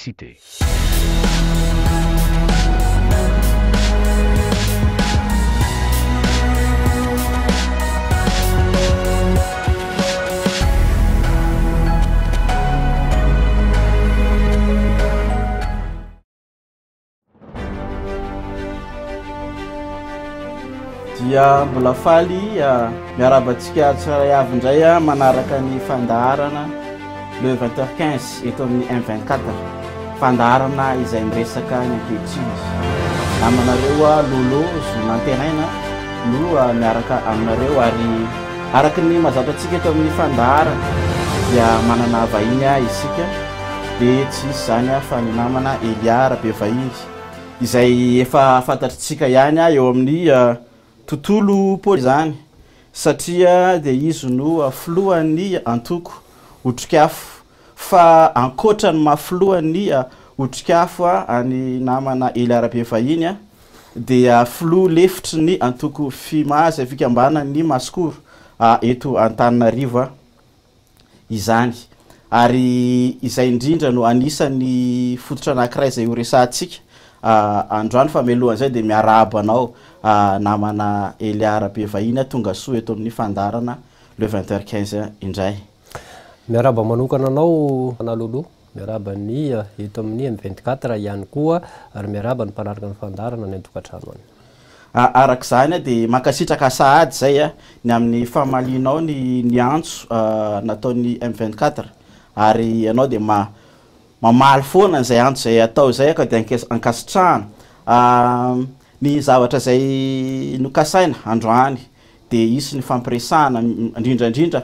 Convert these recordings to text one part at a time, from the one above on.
cité. Dia mbola faly miarabantsika tsara avy indray manaraka ny fandaharana le 20h15 eto amin'ny M24 fandaharana izay miresaka ny ankehitriny. Namanareo lolo zonantenaina no miaraka aminareo ary araky ny mazavatsika eto amin'ny fandaharana dia manana vahiny isika dia tsy zany fa ny namana Eliara Bevahiny izay efa fantatritsika ihany eo amin'ny tontolo polizany satria dia izy no filohan'ny antoko otrikafo fa ankoatrany maflohan'ny otrikafo any namana Eliara Bevahiny dia filoha lefitry ny antoko fimazy fikambanan'ny Masikoro eto Antananarivo izany ary izay indrindra no anisan'ny fototra anankiray izay horesantsika androany famelohan'izay dia miarahaba anao namana Eliara Bevahiny tonga soa eto amin'ny fandarana le 20h15 indray. Miarahaba manokana anao analolo, miarahaba ny eto amin'ny M24 ihany koa ary miarahaba ny mpanaraka ny fandarana ny an-tokantrano any. Araka izany dia mankasitraka sahady zay ny amin'ny famalinao ny antso nataon'ny M24 ary ianao dia mamaly foana izay antso zay atao zay ka dia ankasitrahana ny zavatra zay nokasaina androany dia isy ny fampiresahana indrindrandrindra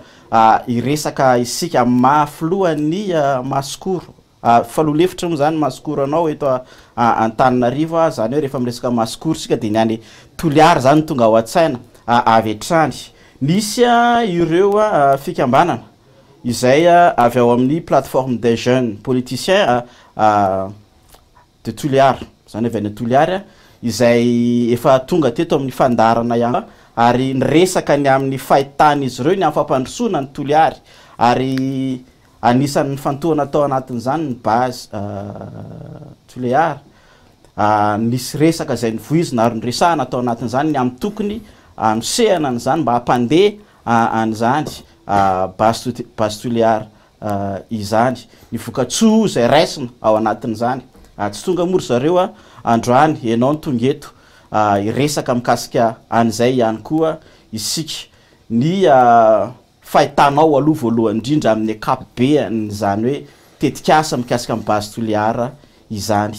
iresaka isika mafilohan'ny Masikoro faloha lefitra moa zany Masikoro anao eto Antananarivo zany hoe rehefa miresaka Masikoro sika dia niany Toliara zany tonga ao an-tsaina avy hatrany. Nisy ireo fikambanana izay avy ao amin'ny plateforme des jeunes politiciens de Toliara zany avy any Toliara izay efa tonga teto amin'ny fandarana ihany ary niresaka ny amin'ny fahitana izy ireo ny amin'ny fampandrosoana ny Toliara ary anisan'ny fantohana atao anatin'izany ny base Toliara nisy resaka izay nivoizina ary niresahana atao anatin'izany ny amin'ny tokony anosehana an'izany mba hampandeha an'izany base Toliara izany ny vokatsoa izay raisina ao anatin'izany tsy tonga mory zareo androany ianao ny tonga eto iresaka mikasika an'izay ihany koa isika ny fahitanao aloha voalohany indrindra amin'ny ankapobeny zany hoe tetikasa mikasika amin'ny base Toliara izany.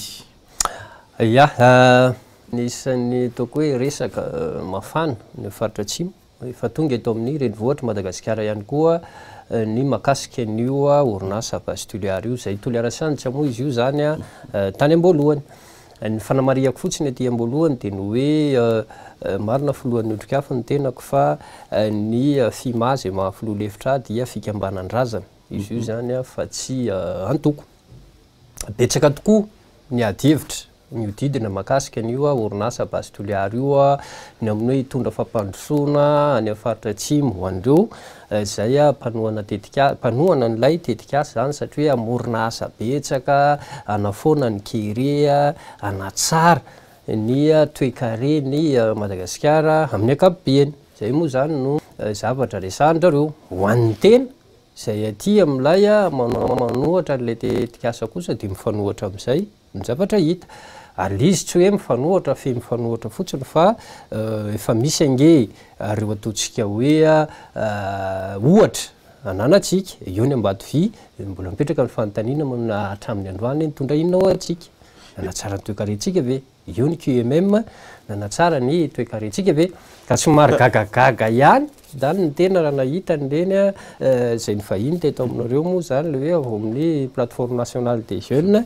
Nisan'ny toko hoe resaka mafana ny faritra atsimo efa tonga eto amin'ny renivohitra Madagasikara ihany koa ny makasika an'io orinasa base Toliara io zay Toliara Sanditra moa izy io zany tany am-boalohany. Ny fanamariako fotsiny aty am-boalohany dia ny hoe marina filohan'ny otrikafo ny tenako fa ny fimazy mahafiloha lefitra dia fikambanan-drazana izy io zany fa tsy antoko. Betsaka tokoa ny ady-hevitra miodidina makasika an'io orinasa base Toliara io ny amin'ny hoe hitondra fampandrosoana any amin'ny faritra atsimo ho an'ireo zay mpanohana n'ilay tetikasa zany satria amorinasa betsaka anafoana ny kere anatsara ny toe-kareny Madagasikara amin'ny ankapobeny. Zay moa zany no zavatra resahandrareo ho an'ny tena zay aty amin'ilay manohatra n'ilay tetikasa kosa dia mifanohatra amin'izay ny zavatra hita ary izy tsy hoe mifanohatra fe mifanohatra fotsiny fa efa misy ange reo ataontsika hoe ohatra ananatsika eo ny Ambatovy mbola mipetraka ny fanontaniana hatramin'ny androany nitondra inona atsika nanatsara ny toe-karentsika ve eo ny QMM nanatsara ny toe-karentsika ve ka somary gagagaga ihany zany ny tena raha nahita nireny zay ny vahiny teto aminareo moa zany le hoe avy amin'ny plateforme nationale des jeunes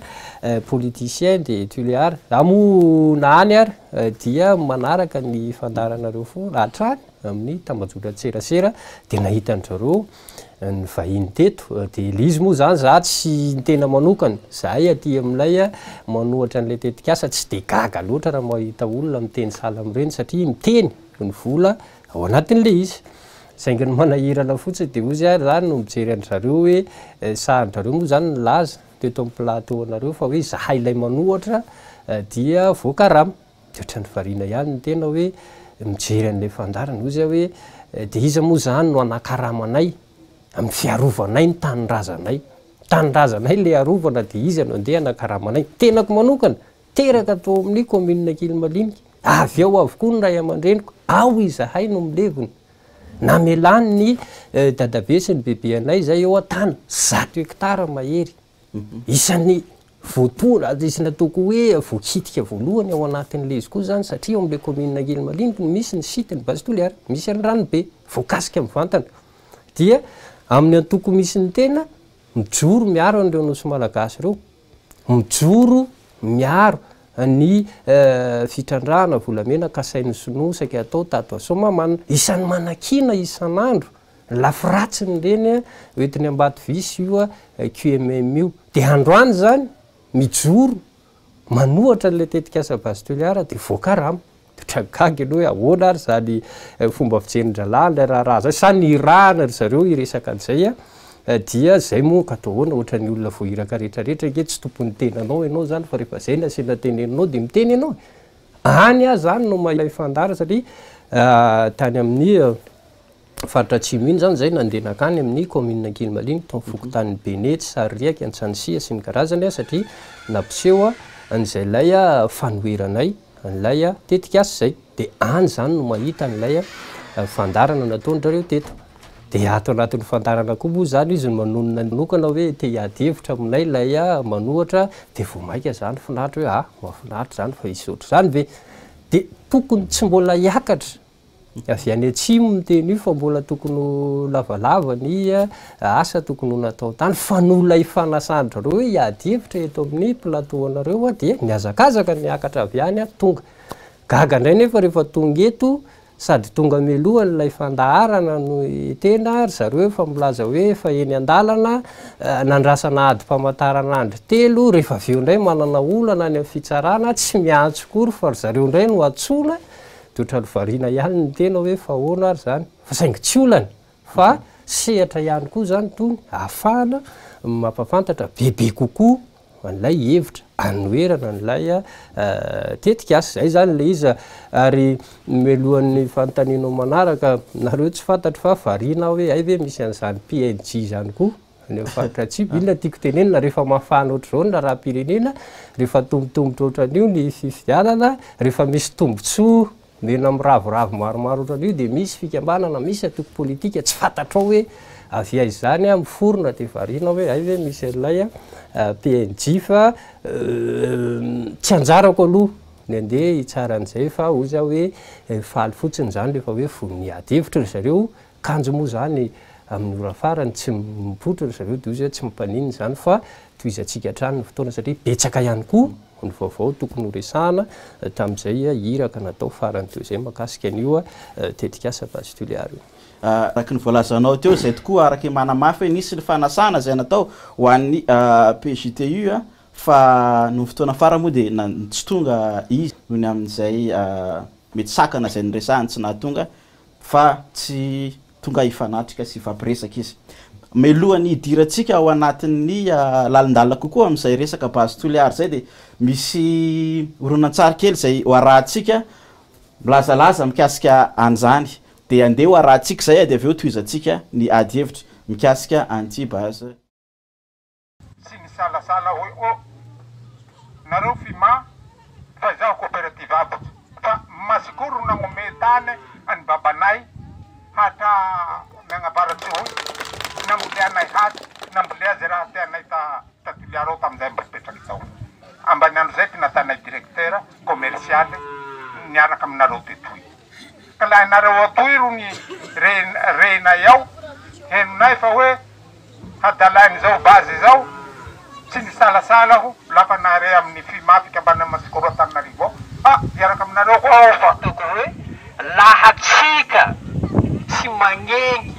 politiciens de Toliara amo naany ary dia manaraka ny fandaranareo foana hatrany amin'ny tambajotran tserasera dia nahita an'zareo ny vahiny teto dia lizy moa zany za tsy tena manokana zahay aty amin'ilay manohatra n'ilay tetikasa tsy de gaga loatra raha mahita olona miteny sala amin'ireny satria miteny ny vola ao anatin'ilay izy saingy ny manahirana fotsiny dia ozy ary zany no mijery an'zareo hoe sahan'zareo moa zany ny laza teto amin'ny plateau anareo fa hoe zahay ilay manohatra dia voakarama ohatrany variana ihany ny tena hoe mijery an'lay fandarana ozy hoe de iza moa zany no anakaramanay amin'ny fiarovanay ny tanindrazanay tanindrazanay le arovana de izy no andeha anakaramanay tenako manokana teraka atao amin'ny commune Kilmalinika avy ao avokoa ny ray aman-dreniko ao izahay no milevony na melany ny dadabe sy ny bebe anay zay eo atana 100 hektara mahery isan'ny voatoana isina toko hoe voakitika voalohany ao anatin'le izy koa zany satria amin'le commune Kilmalinika misy ny site ny base toliara misy ny ranobe voakasika amin'ny vantana dia amin'ny antoko misy ny tena mijoro miaro an'ireo nosy malagasy ireo mijoro miaro ny fitrandrana volamena kasainy sonosaka atao tato Somamanana isan'ny manakina isan'andro lafiratsiny reny oentiny ambato visy io QMM io de androany zany mijoro manohatra le tetika asa base toliara de voakarama tragaga aloha hoe ahoana ary zany fomba fijenin-dralàna raha zay sa ny irahana ry zareo iresaka an'izay dia zay moa ka atao ahoana ohatra ny olona voahiraka rehetrarehetra ke tsy tompony tenanao ianao zany fa rehefa zay nasina teneninao de miteny ianao any a zany no mahay fandara satria tany amin'ny faritra atsimo iny zany zay nandenakany amin'ny commune Kilmalinika tao fokontany Benety Saririaky Antsanisia sy ny karazany satria nampiseho an'izay lay fanoheranay an'ilay tetika asy zay de any zany no mahita an'ilay fandarana nataondrareo teto de ato anatin'ny fandarana koa moa zany izy manonona manokana hoe te hiady hevitra aminay lay manohatra de vo maika zany finaritra hoe mahafinaritra zany fa isy oatra zany ve de tokony tsy mbola hiakatra avy any atsimo miteny io fa mbola tokony lavalava ny asa tokony ho natao tany fa nola ifanasandrareo hoe hiady hevitra eto amin'ny plateau anareo de miazakazaka miakatra avy any tonga gaga indray nefa rehefa tonga eto sady tonga melohany lay fandaharana no tena ry zareo efa milaza hoe efa eny andalana nandrasana ady mpamataranandro 3 rehefa aveo indray manana olana any amin'ny fitsarana tsy miantso kory fa ry zareo indray no atsola dotrany variana ihany ny tena hoe fa ahoana ary zany fa saingy tsy olany fa sehatra ihany koa zany tony ahafahana mampafantatra bebe kokoa an'ilay hevitra anoherana n'ilay tetika asy zay zany le izy ary melohan'ny fanontanianao manaraka nareo tsy fantatra fa variana hoe ay ve misy an'izany PNJ zany koa ny faritra tsy inona tiako tenenina rehefa mafana oatra zao ny rahapirenena rehefa tombotombotra ohatran'io ny fifidianana rehefa misy tombotsoa mena miravoravo maromaro ohatran'io de misy fikambanana misy atoko politika tsy fantatrao hoe avy aizy zany miforona de variana hoe ay ve misy an'ilay PNJ fa tsy anjarako aloha ny andeha hitsara an'izay fa ozy aho hoe faly fotsiny zany rehefa hoe voniady hevitra ry zareo kanjo moa zany amin'ny ora farany tsy mipotra ry zareo de ozy tsy mimpanininy zany fa toizatsika hatrany ny fotoana satria betsaka ihany koa ny vaovao tokony horesahana tamin'izay iraka natao farany teo zay makasika an'io tetika asa base toliara io araky ny voalazanao teo zay tokoa araky manamafy nisy ny fanasana zay natao ho an'ny PJTU fa no fotoana fara moa de tsy tonga izy noho ny amin'izay mety sakana zay nyresahany tsy nahatonga fa tsy tonga ifanatrika sy ifampiresaka izy melohany idiratsika ao anatin'ny lalindalina kokoa amin'izay resaka base toliara zay de misy oronan-tsary kely zay hoarahantsika milazalaza mikasika an'izany de andeha hoarahantsika zay de aveo toizatsika ny ady hevitra mikasika anty base sy ny salasala hoe nareo fima fa zaho coopérative aby fa masikoro nanome tany any babanay hatra miagnavaratsy hoe namboleanay haty nambolea zay raha teanay tatoliareo tamizay mba sipetraky zao ambany andro zay ty natanay directeur commercial niaraka aminareo tetoy ka laha nareo atoy ro ny renay ao henonay fa hoe hadalainy zao bazy zao tsy ny salasala ho lafa nare amin'ny fimafika ambany masikoro Antananarivo iaraka aminareo koa fa toko hoe lahatsika tsy magnengy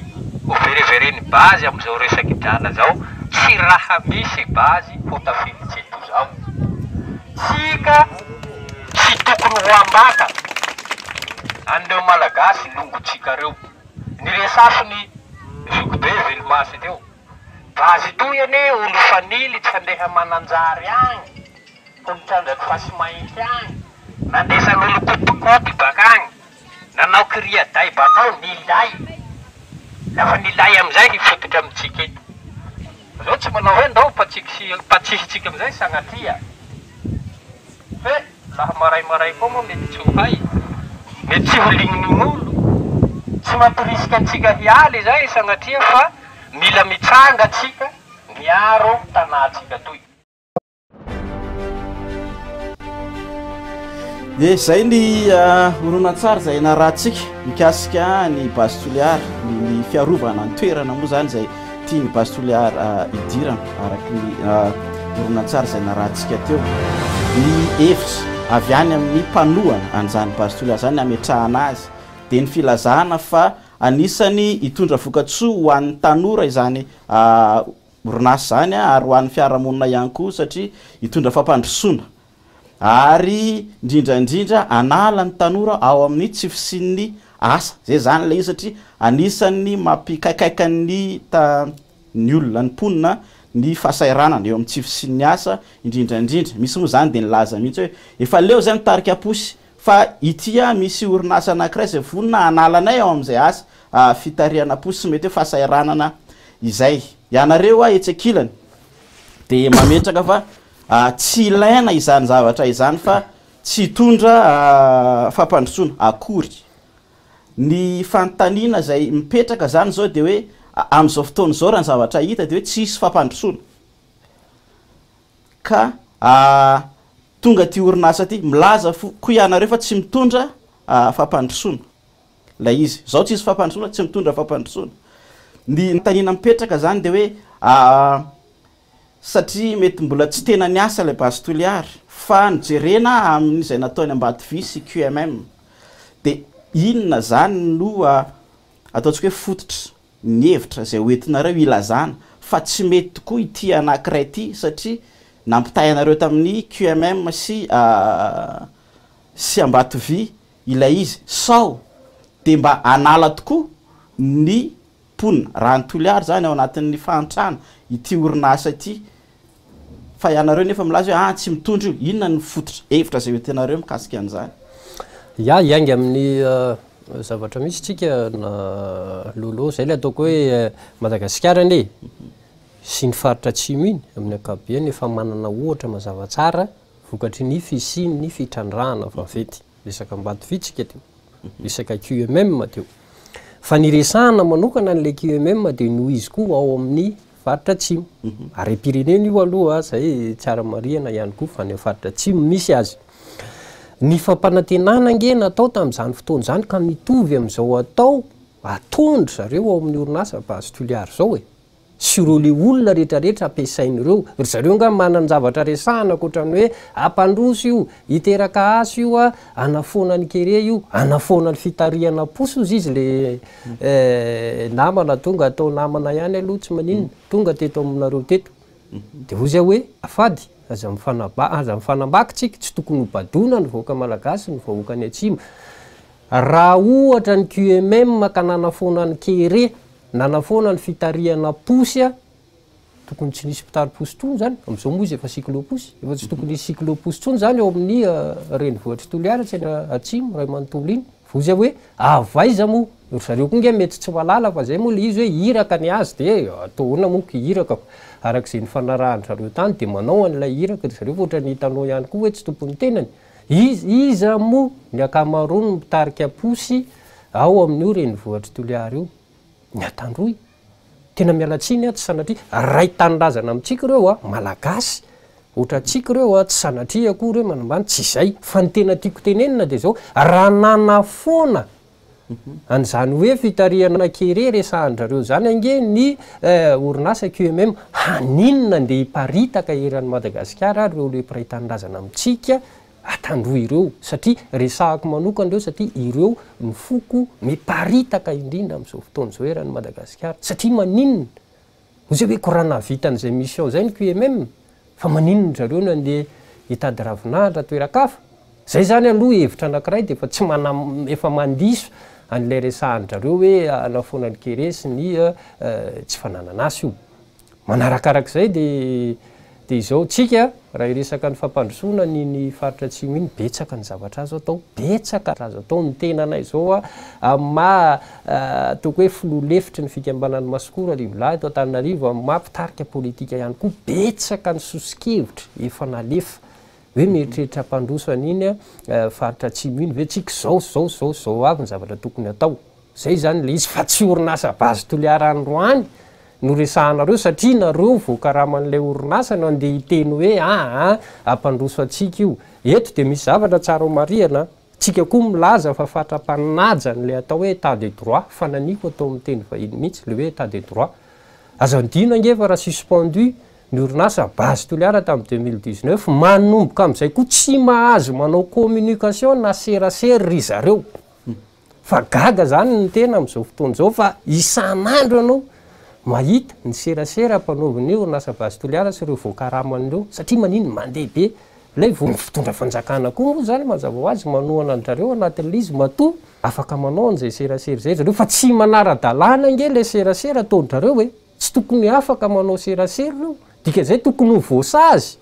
overevereny bazy am'izao resaky drala zao tsy raha misy bazy ho tafilitsy eto zao tsika tsy tokony ho ambata an'ireo malagasy longotsika reo ny resafiny zokobe velimasy teo bazy toy ohatra hoe olo fanily tsy handeha mananjary agny olotrandraky fasimainty agny nandesan'olo kopikopy baka agny nanao kriaday bakao nilay lafa nilay amizay hifototra amitsika eto zao tsy manao hoe ndao patsisitsika amizay sagnatria fe laha maray koa moa mety tsy ho hay mety tsy ho lignin'olo tsy mampirisika antsika hialy zay sagnatria fa mila mitsanga atsika miaro tanatsika toy. Zay ny horonan-tsary zay narahantsika mikasika ny base Toliara ny fiarovana ny toerana moa zany zay tia ny base Toliara idirana araky ny horonan-tsary zay narahantsika teo ny hevitra avy any amin'ny mpanohana an'izany base Toliara zany ametrahana azy dia ny filazana fa anisany hitondra vokatsoa ho an'ny tanora izany orinasa zany ary ho an'ny fiarahamonina ihany koa satria hitondra fampandrosoana ary indrindraindrindra anala ny tanora ao amin'ny tsy fisin'ny asa zay zany ilay izy satria anisany mampikaikaika ny olona ny mponina ny fahasairanana eo amin'ny tsy fisin'ny asa indrindraindrindra misy moa zany dia nilaza mihitsy hoe efa leo zay mitarika aposy fa itya misy orinasa anankiray zay vonina analanay ao amin'izay asa fitariana posy mety hoe fahasairanana izay ianareo etsakilany dia mametraka fa tsy ilaina izany zavatra izany fa tsy hitondra fampandrosoana akory ny fanontaniana zay mipetraka zany zao dia hoe amin'izao fotoana zao raha ny zavatra hita dia hoe tsy hisy fampandrosoana ka tonga ty orinasa ty milaza koa ianareo fa tsy mitondra fampandrosoana lay izy zao tsy hisy fampandrosoana tsy mitondra fampandrosoana ny tanina mipetraka zany dia hoe satria mety mbola tsy tena ny asa lay base Toliara fa nijerena amin'izay nataony Ambatovy sy QMM dia inona zany no ataontsika hoe fototra ny hevitra zay hoentinareo ilazana fa tsy mety tokoa ity anankiray ity satria nampitahy anareo tamin'ny QMM sy Ambatovy ilay izy sao dia mba anala tokoa ny mponina raha ny Toliara zany ao anatin'ny fahantrana ity orinasa ity fa ianareo nefa milaza hoe tsy mitondra io inona ny fototra hevitra zay hoentinareo mikasika an'izany iangy amin'ny zavatra misy tsika na lolo zay le ataoko hoe Madagasikara ane sy ny faritra atsimo iny amin'ny ankapobeny efa manana ohatra mazava tsara vokatry ny fisiny ny fitrandrahana vavety resaka Ambatovy tsika teo resaka QMM teo fa niresahana manokana n'le QMM dia noho izy koa ao amin'ny faritra atsimo ary Pyrénées io aloha zay tsara marihana ihany koa fa ny faritra atsimo misy azy ny fampanantenana nge natao tamin'izany fotoana zany ka mitovy amin'izao atao atondry zareo ao amin'ny orinasa base Toliara zao sy ireo le olona rehetrarehetra ampiasain'ireo zareo nga manana zavatra resahana akoatrany hoe ampandroso io hiteraka aso io anafoana ny kere io anafoana ny fitariana posy ozy izy le namana tonga atao namana ihany aloha tsy maninona tonga teto aminareo teto dia ho zay hoe afady aza mifanambaky tsika tsy tokony hobadona ny vahoaka malagasy ny vahoaka ny atsimo raha ohatra ny QMM ka nanafoana ny kere nanafoana ny fitariana posy tokony tsy nisy mpitary-posy trony zany amin'izao moa izy efa cyclo-posy efa tsy tokony nisy cyclo-posy trony zany eo amin'ny renivohitra Toliara tsy atsimo ray manontolo iny vozy hoe avaiza moa zareo koa nge mety tsy malala fa zay moa le izy hoe hiraka ny azy dia ataona moa hiraka arak'izay ny fanarahany zareo tany dia manao an'ilay hiraka zareo voatra ny hitanao ihany koa hoe tsy tompony tenany iza moa ny akamarony mitarika posy ao amin'io renivohitra Toliara io ny atandroy tena mialatsiny tsy sanatria ray tanindrazana amintsika ireo malagasy ohatra atsika ireo tsy sanatria akoa ireo manambany tsy izay fa ny tena tiako tenenina dia zao raha nanafoana an'izany hoe fitariana kere resahandrareo zany ange ny orinasa QMM haninona ndeha hiparitaka eran'ny Madagasikara ary ireo le mpiray tanindrazana amintsika atandroy ireo satria resahako manokana ireo satria ireo ny foko miparitaka indrindra amin'izao fotoana zao eran'ny Madagasikara satria maninona ozy hoe korana vitan'izay mission zay ny QMM fa maninona zareo no andeha hitady ravinahitra toerakafa zay zany aloha hevitra anankiray dia efa tsy efa mandiso an'ilay resahandrareo hoe anafoana ny kere sy ny tsy fananana asy io manarakarak'izay de izao tsika raha iresaka ny fampandrosoana ny faritra atsimo iny betsaka ny zavatra azo atao betsaka azo atao ny tenanay zao toko hoe filolefitry ny fikambanany masikoro arivolay to Antananarivo mampitarika politika ihany koa betsaka ny sosikevitra efa nalefa hoe mieritreritra mpandroso an'iny faritra atsimo iny ve tsika zao avy ny zavatra tokony atao zay zany le izy fa tsy orinasa bazy toliara androany no resahanareo satria nareo voakaraman'ilay orinasa no andeha hiteny hoe ampandroso atsika io eto de misy zavatra tsara ho mariana tsika koa milaza fa fatra-paninaja n'lay atao hoe état de droit fananiko atao amin'ny teny vahiny mihitsy le hoe état de droit azo andino angefa raha suspendu ny orinasa bazy toliara tamin'ny 2019 manomboka amin'izay koa tsy mahazo manao communication na serasera ry zareo fa gaga zany ny tena amin'izao fotoan'izao fa isan'andro ianao mahita ny serasera mpanaoviny orinasa bazy toliara sy ireo voakaraman'ireo satria maniny mandeha be lay vo fitondra fanjakana koa moa zany mazava ho azy manohana an'zareo anatin'izy matoa afaka manao an'izay serasera zay zareo fa tsy manara-dalàna nge le serasera ataon'zareo hoe tsy tokony afaka manao serasera reo dika zay tokony ho voasazy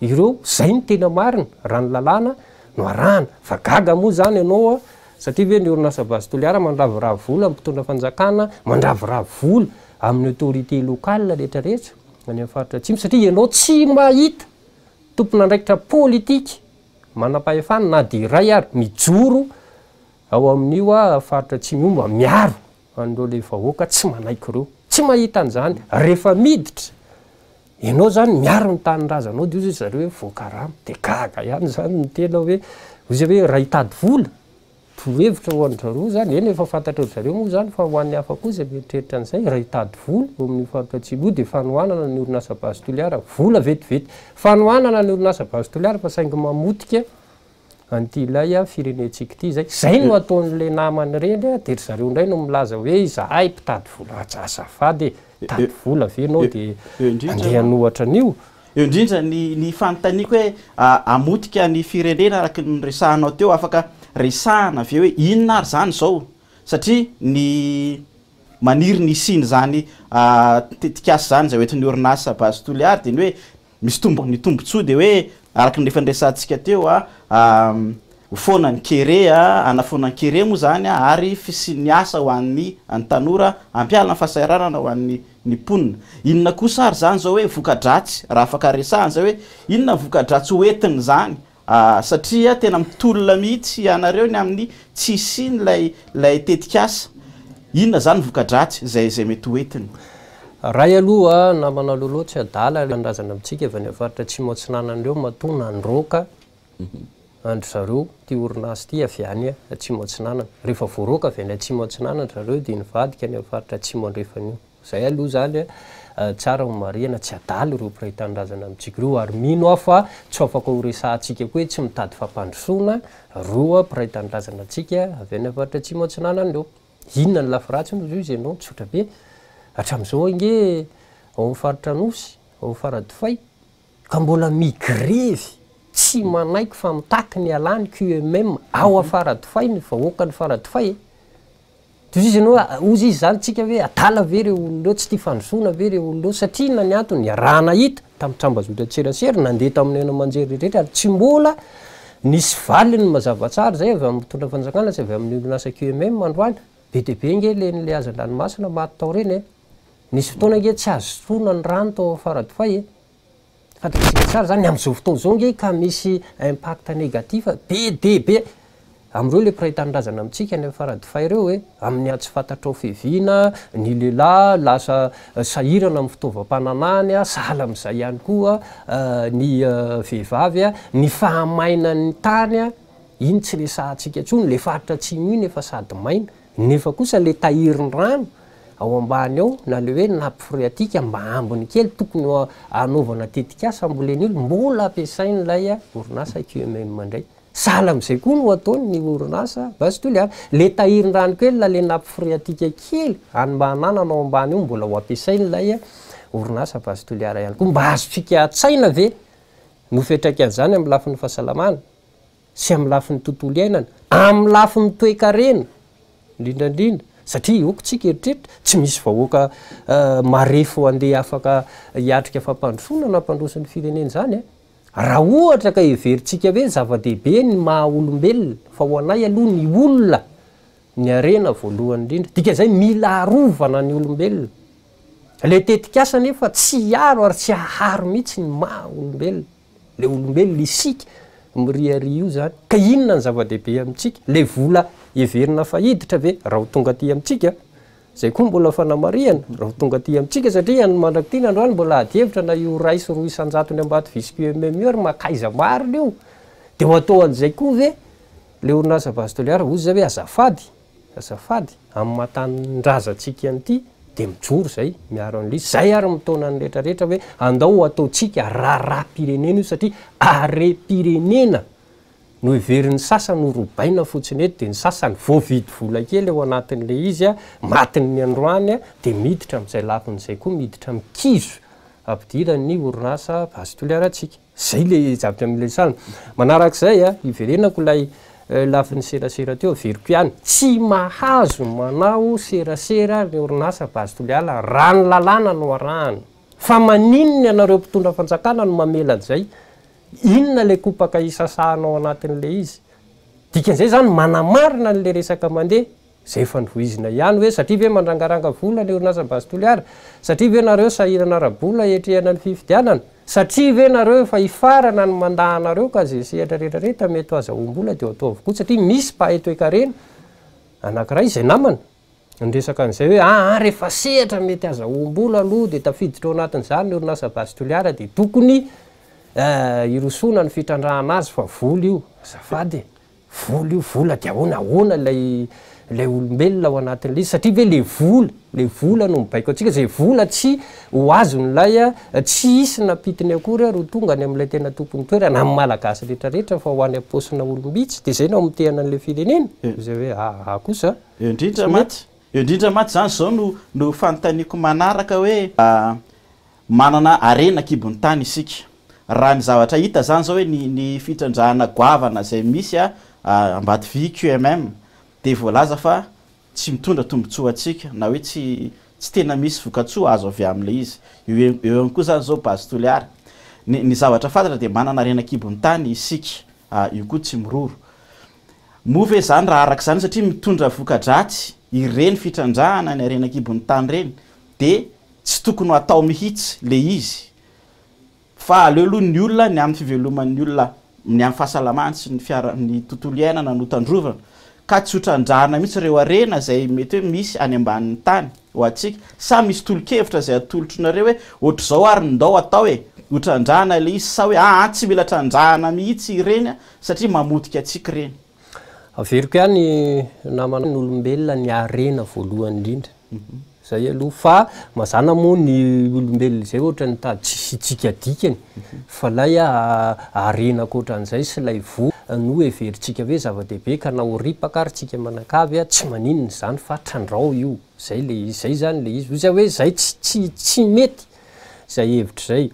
ireo zay ny tena marina raha ny lalàna no arahana fa gaga moa zany ianao satria ve ny orinasa bazy toliara mandravoravo vola mpitondra fanjakana mandravoravo vola amin'ny autorité locale rehetrarehetra any amin'ny faritra atsimo satria ianao tsy mahita tompona andraikitra politika manam-pahefana na de ray ary mijoro ao amin'io faritra atsimo mba miaro an'ireo le vahoaka tsy manaiky ireo tsy mahita an'izany rehefa miditra ianao zany miaro ny taninrazanao de ozy zareo hoe voakarama de gaga ihany zany ny tena hoe ozy hoe raha hitady vola tohevitra ho an'zareo zany eny efa fantatra zareo moa zany fa ho an'ny hafa kosa mieritreritra an'izay raha hitady vola eo amin'ny faritra atsimo de fanohanana ny orinasa bazy toliara vola vetivety fanohanana ny orinasa bazy toliara fa saingy mamotika an'ity ilay firenentsika ity zay no ataon'le namany reny de ry zareo indray no milaza hoe izahay mpitady vola azafady tady vola venao de andeha nohatra an'io eo indrindra ny fanontaniako hoe amotika ny firenena araky ny resahanao teo afaka resahana aveo hoe inona ary zany zao satria ny maniry ny siny zany tetikasy zany zay oetiny orinasa bazy toliara de ny hoe misy ny tombontsoa de hoe araky ny refa nresantsika teo foana ny kere anafoana ny kere moa zany ary fisiniasa ho an'ny tanora ampialana fahasahiranana ho an'ny ponina inona kosa ary zany zao hoe vokadratsy raha afaka resahana zay hoe inona vokadratsy hoentiny zany satria tena mitolona mihitsy ianareo ny amin'ny tsisiny lay tetikasa inona zany vokadratsy zay mety hoentiny ray aloha namana lolo tsy adala andrazana amitsika avy any afaritra atsimo atsinanan'ireo matona androka andro zareo ty orinasy ty avy any atsimo atsinanana rehefa voaroka avy any atsimo atsinanana zareo de nivadika any afaritra atsimo andrefan'io zay aloha zany tsara ho mariana tsy adaly ireo mpiray-tanindrazana amitsika ireo ary mino afa tsy afaka ho resahantsika koa hoe tsy mitady fampandrosoana roa mpiray-tanindrazana atsika avy any afaritra atsimo atsinanana ireo inona ny lafiratsy no izy ianao tsotra be hatram'izao inge ao amin'ny faritra anosy ao amin'ny faradofay ka mbola migrevy tsy manaiky fa mitaky ny alany QMM ao afaradofay ny vahoaka ny faradofay de izy ianao ozy izy zany tsika hoe adala ve reo olonireo tsy tia fandrosoana ve reo olonireo satria na ny antony raha nahita tamin'ny trambazotra tserasera nandeha tamin'ny ena manjery rehetrarehetra ary tsy mbola nisy valiny mazavatsara zay avy amin'ny mitondra fanjakana sy avy amin'ny orinasa QMM androany be de be nge le azan-dranomasina maty tao reny nisy fotoana nge tsy azo sotroana ny rano tao faradofay fantatsika tsara zany amin'izao fotoana zao nge ka misy impact négatif be de be am'ireo le mpiray-tanindrazana amitsika ny faradofay ireo hoe amin'ny atsy fantatrao fehviana ny lehilahy lasa sahirana amin'ny fitaovam-pananany sahala amin'izay ihany koa ny vehivavy ny fahamainan'ny tany iny tsy resahantsika ntsony le faritra atsimo iny efa sady maina nefa kosa le tahirin'ny rano ao ambany ao na le hoe nappy phréatique mba ambiny kely tokony anaovana tetikasa ambolen'ilo mbola ampiasainy lay orinasa QMM mandray sahala amin'izay koa no ataony ny orinasa bazy toliara le tahirin'ny rano kely na le nappy phréatique kely any mba hananana ao ambany io mbola ho ampiasainy lay orinasa bazy toliara ihany koa mba azo fikatsaina ve nofetraky an'izany amin'ny lafin'ny fahasalamana sy amin'ny lafin'ny tontolo iainana amin'ny lafin'ny toe-karena indrindrandrindra satria okotsika eritreritra tsy misy vahoaka marefo andeha afaka hiatrika fampandrosona na mpandrosin'ny fireneny zany raha ohatra ka heverintsika hoe zava-dehibe ny maha olombelona fa ho anay aloha ny olona ny arena voalohany indrindra dika zay mila arovana ny olombelona le tetikasa nefa tsy aro ary tsy aharo mihitsy ny maha olombelona le olombelona isika miriari io zany ka inona ny zava-dehibe amintsika le vola heverina fahiditra ve raha ho tonga aty amintsika zay koa mbola fanamariana raha ho tonga aty amintsika satria any mandraky ty nandroany mbola adihevitra na io ray sy roa isanjatony ambato visqmm ary makaiza marina io de ho atao an'izay koa ve le orinasa pastoliara ozy zay hoe azafady amin'ny matanindrazantsika an'ity de mijoro zay miaro an'le zay ary mitona ny rehetrarehetra hoe andao ataotsika raharaha-pirenena io satria are-pirenena no heverin'ny sasany ho robaina fotsiny eto de ny sasany voavidy vola kely eo anatin'le izy matiny androany de miditra amin'izay lafin'izay koa miditra mikizo ampidirany orinasa pastoliaratsika zay le zavitra am'le salina manarak'izay iverenako lay lafin'ny serasera teo veriko ihany tsy mahazo manao serasera ny orinasa pastoliala raha ny lalàna no arahany fa maninony anareo mpitondra fanjakana no mamelan'izay inona le kopaka isasahanao anatin'le izy dikan'izay zany manamarina n'le resaka mandeha zay efa nivoizina ihany hoe satria ve mandrangaranga vola le orinasa pastoliara satria ve nareo sahirana arabola etrehana ny fifidianana satria ve nareo efa ifarana ny mandahanareo ka zay sehatra rehetrarehetra mety azahoam-bola de atao avokoa satria misy mpahay-toekarena anankiray izay namana nyresaka an'izay hoe rehefa sehatra mety azahoam-bola aloha de tafiditra ao anatin'izany ny orinasa pastoliara de tokony irosona ny fitrandrahana azy fa vola io azafady vola io vola de ahoana lay olombelona ao anatin'le izy satria ve le vola no mibaiko atsika zay vola tsy ho azon'lay tsy isy napitiny akory ro tonga ny am'ilay tena tompony toerana amin'ny malagasy rehetrarehetra fa ho any am-posina olombitsy de zay no mitehana an'le firenena zay hoe kosa eo indrindra maty zany zao no fanontaniako manaraka hoe manana arena kibony tany isika raha ny zavatra hita zany zao hoe ny fitrandrahana goavana zay misy ambato VQMM de voalaza fa tsy mitondra tombotsoa atsika na hoe tsy tena misy vokatsoa azo avy am'le izy eo koa zany zao pastoliara ny zavatra fantatra de manana arena kibony tany isika io koa tsy miroro move zany raha araka zany satria mitondra vokadratsy ireny fitrandrahana ny arena kibony tany reny de tsy tokony atao mihitsy le izy fa aleo aloha ny olona ny amin'ny fiveloman'ny olona ny amin'ny fahasalamany sy ny tontolo iainana no tandrovana ka tsy hotrandrahana mihitsy reo arena zay mety hoe misy any ambanin'ny tany ho atsika sa misy tolo-kevitra zay atolotronareo hoe ohatra zao ary ndao atao hotrandrahana le izy sa hoe tsy mila trandrahana mihitsy ireny satria mamotika atsika reny averiko ihany namana ny olombelona ny arena voalohany indrindra zay aloha fa mazana moa ny olombelona zay ohatra ny tady tsisitsika dikany fa lay arena koatran'izay sy lay vo no everitsika hoe zava-dehibe ka na horipaka ary tsika manakavy tsy maninony zany fa trandrao io zay le izy zay zany le izy ozy hoe zay tsy mety zay hevitra zay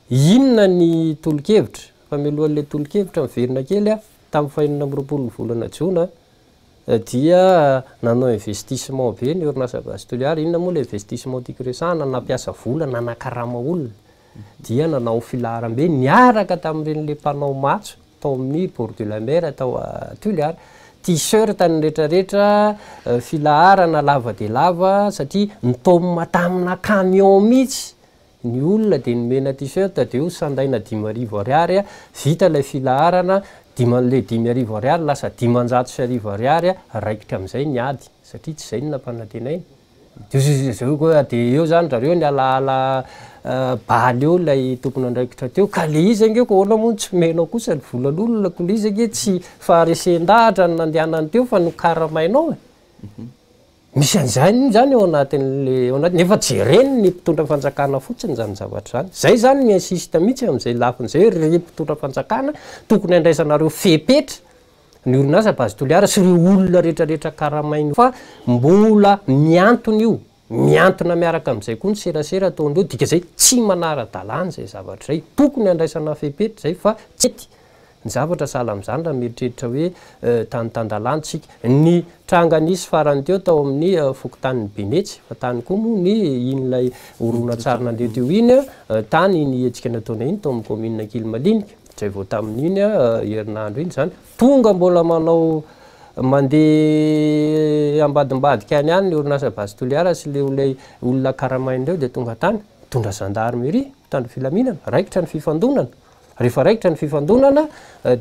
inona ny tolo-kevitra fa mialohan'le tolo-kevitra miverina kely tamin'ny fahinana am'roapolo ny volana jona dia nanao investissement be ny orinasa pastoliara inona moa le investissement tiako resahana nampiasa vola nanakarama olona dia nanao filaharam-be niaraka tamin'ireny le mpanao matso tao amin'ny bord de la mer tao Tuileries t-shirt ny rehetrarehetra filaharana lava de lava satria nitaomina tamina camion mihitsy ny olona de nomena t-shirt de io sandaina 5,000 ariary vita ilay filaharana le 5,000 ariary lasa 500 ariary raikitra amin'izay ny ady satria tsy zay ny nampanantenainy zao koa de eo zany zareo ny alaala baly eo lay tompony andraikitra teo ka le izy angeko ahoana moa tsy menao kosa ny volan'olona ko le izy ange tsy faharesen-dahatra ny nandehanany teo fa nokaramainao misy an'izany zany eo anatin'le nefa jereny ny mpitondra fanjakana fotsiny zany zavatra zany zany miinsiste mihitsy am'izay lafin'izay re mpitondra fanjakana tokony andraisanareo fepetra ny orinasa pastoliara sy reo olona rehetrarehetra karamainy fa mbola miantona io miantona miaraka am'izay koa ny serasera ataondreo dika zay tsy manara-dalàna zay zavatra zay tokony andraisana fepetra zay fa tsy ety ny zavatra sahala amin'izany raha mieritreritra hoe tanytandalantsika ny tranga nisy farany teo tao amin'ny fokotanin'ny Benetsy fa tany koa moa ny in'ilay horonan-tsary nandeha teo iny tany nyhetsika nataona iny tao amin'ny commune Kilmalinika zay vao tamin'iny herinandro iny zany tonga mbola manao mandeha ambadimbadika any any ny orinasa base toliara sy lay olona karamainy reo dia tonga tany tondra gendarmerie tandro filaminana raikitra ny fifandonana rehefa raikitra ny fifandonana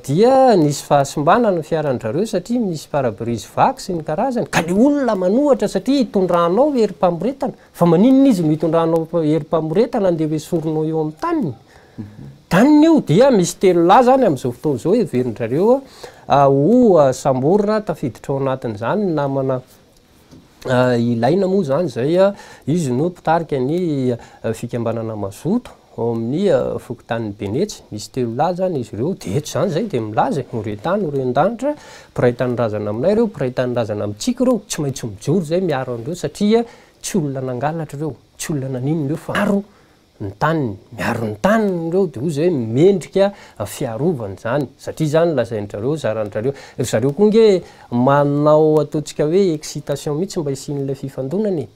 dia nisy fahasimbanana ny fiaran-drareo satria misy parabrise vaky sy ny karazany ka le olona manohatra satria hitondranao herim-pamoretana fa maninona izy mitondranao herim-pamoretana andeha hoe soronao eo amin'ny taniny taniny io dia misy telo lahy zany amin'izao fotoana izao heverindrareo ho samborina tafiditra ao anatin'izany namana ilaina moa zany zay izy no mpitarika ny fikambanana mazoto ao amin'ny fokotanin'ny Benetsy misy telo lahy zany izy ireo dia eto zany zay dia milaza horetany horen-danitra mpiray tany-drazana aminay ireo mpiray tany-drazana amintsika ireo tsy maintsy mijoro zay miaro an'ireo satria tsy olona nangalatra ireo tsy olona naninona ireo fa aro ny taniny miaro ny taniny ireo dia ozy hoe mendrika fiarovany zany satria zany lazain'izareo zaran'izareo zareo koa nge manao ataontsika hoe excitation mihitsy mba hisian'ilay fifandonany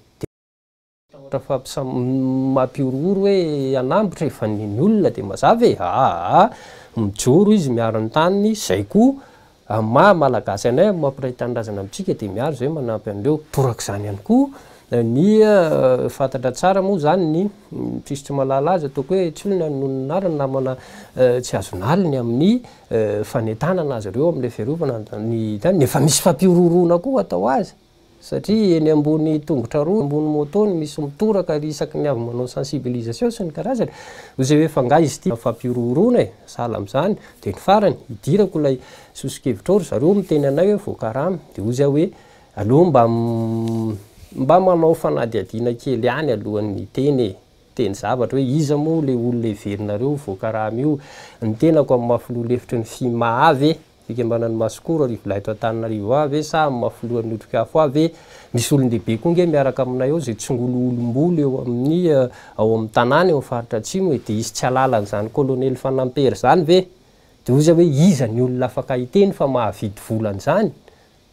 mampiorooro hoe anambotra efa niny olona dia mazava hoe mijoro izy miaro ny taniny zay koa malagasy anay mampiray tany-drazana amintsika dia miaro zay manampy an'ireo torak'izany ihany koa ny fantatra tsara moa zany ny tsisy malala azy ataoko hoe tsy olona nononarany namana tsy azonaliny amin'ny fanentanana azy ireo amin'ilay fiarovana ny tany nefa misy fampiororona koa atao azy satria eny ambony tongotra roa ambony motony misy mitoraka ry isaky ny avy manao sensibilisation sy ny karazany zay hoe fanga izy ity fampiororona sahala amin'izany dia ny farany hidirako ilay sosikevitra zareo miteny anay hoe voakaramy dia ozy aho hoe aloha mba manao fanadiadiana kely any alohan'ny teny zavatra hoe iza moa le olona iverinareo voakaramy io ny tenako amin'ny mafoloha lefitry ny fimahavy fikambanany Masikoro Arivolahito Antananarivo avy sa mafolohan'ny Otrikafo avy misy olon-dehibe koa nge miaraka aminay eo zay tsongolo-olom-boly eo amin'ny ao amin'ny tanàna eo amin'ny faritra atsimo dia izy tsy alalan'izany kolonely Fanampery zany ve dia ozy hoe iza ny olona afaka hiteny fa mahavidy volan'izany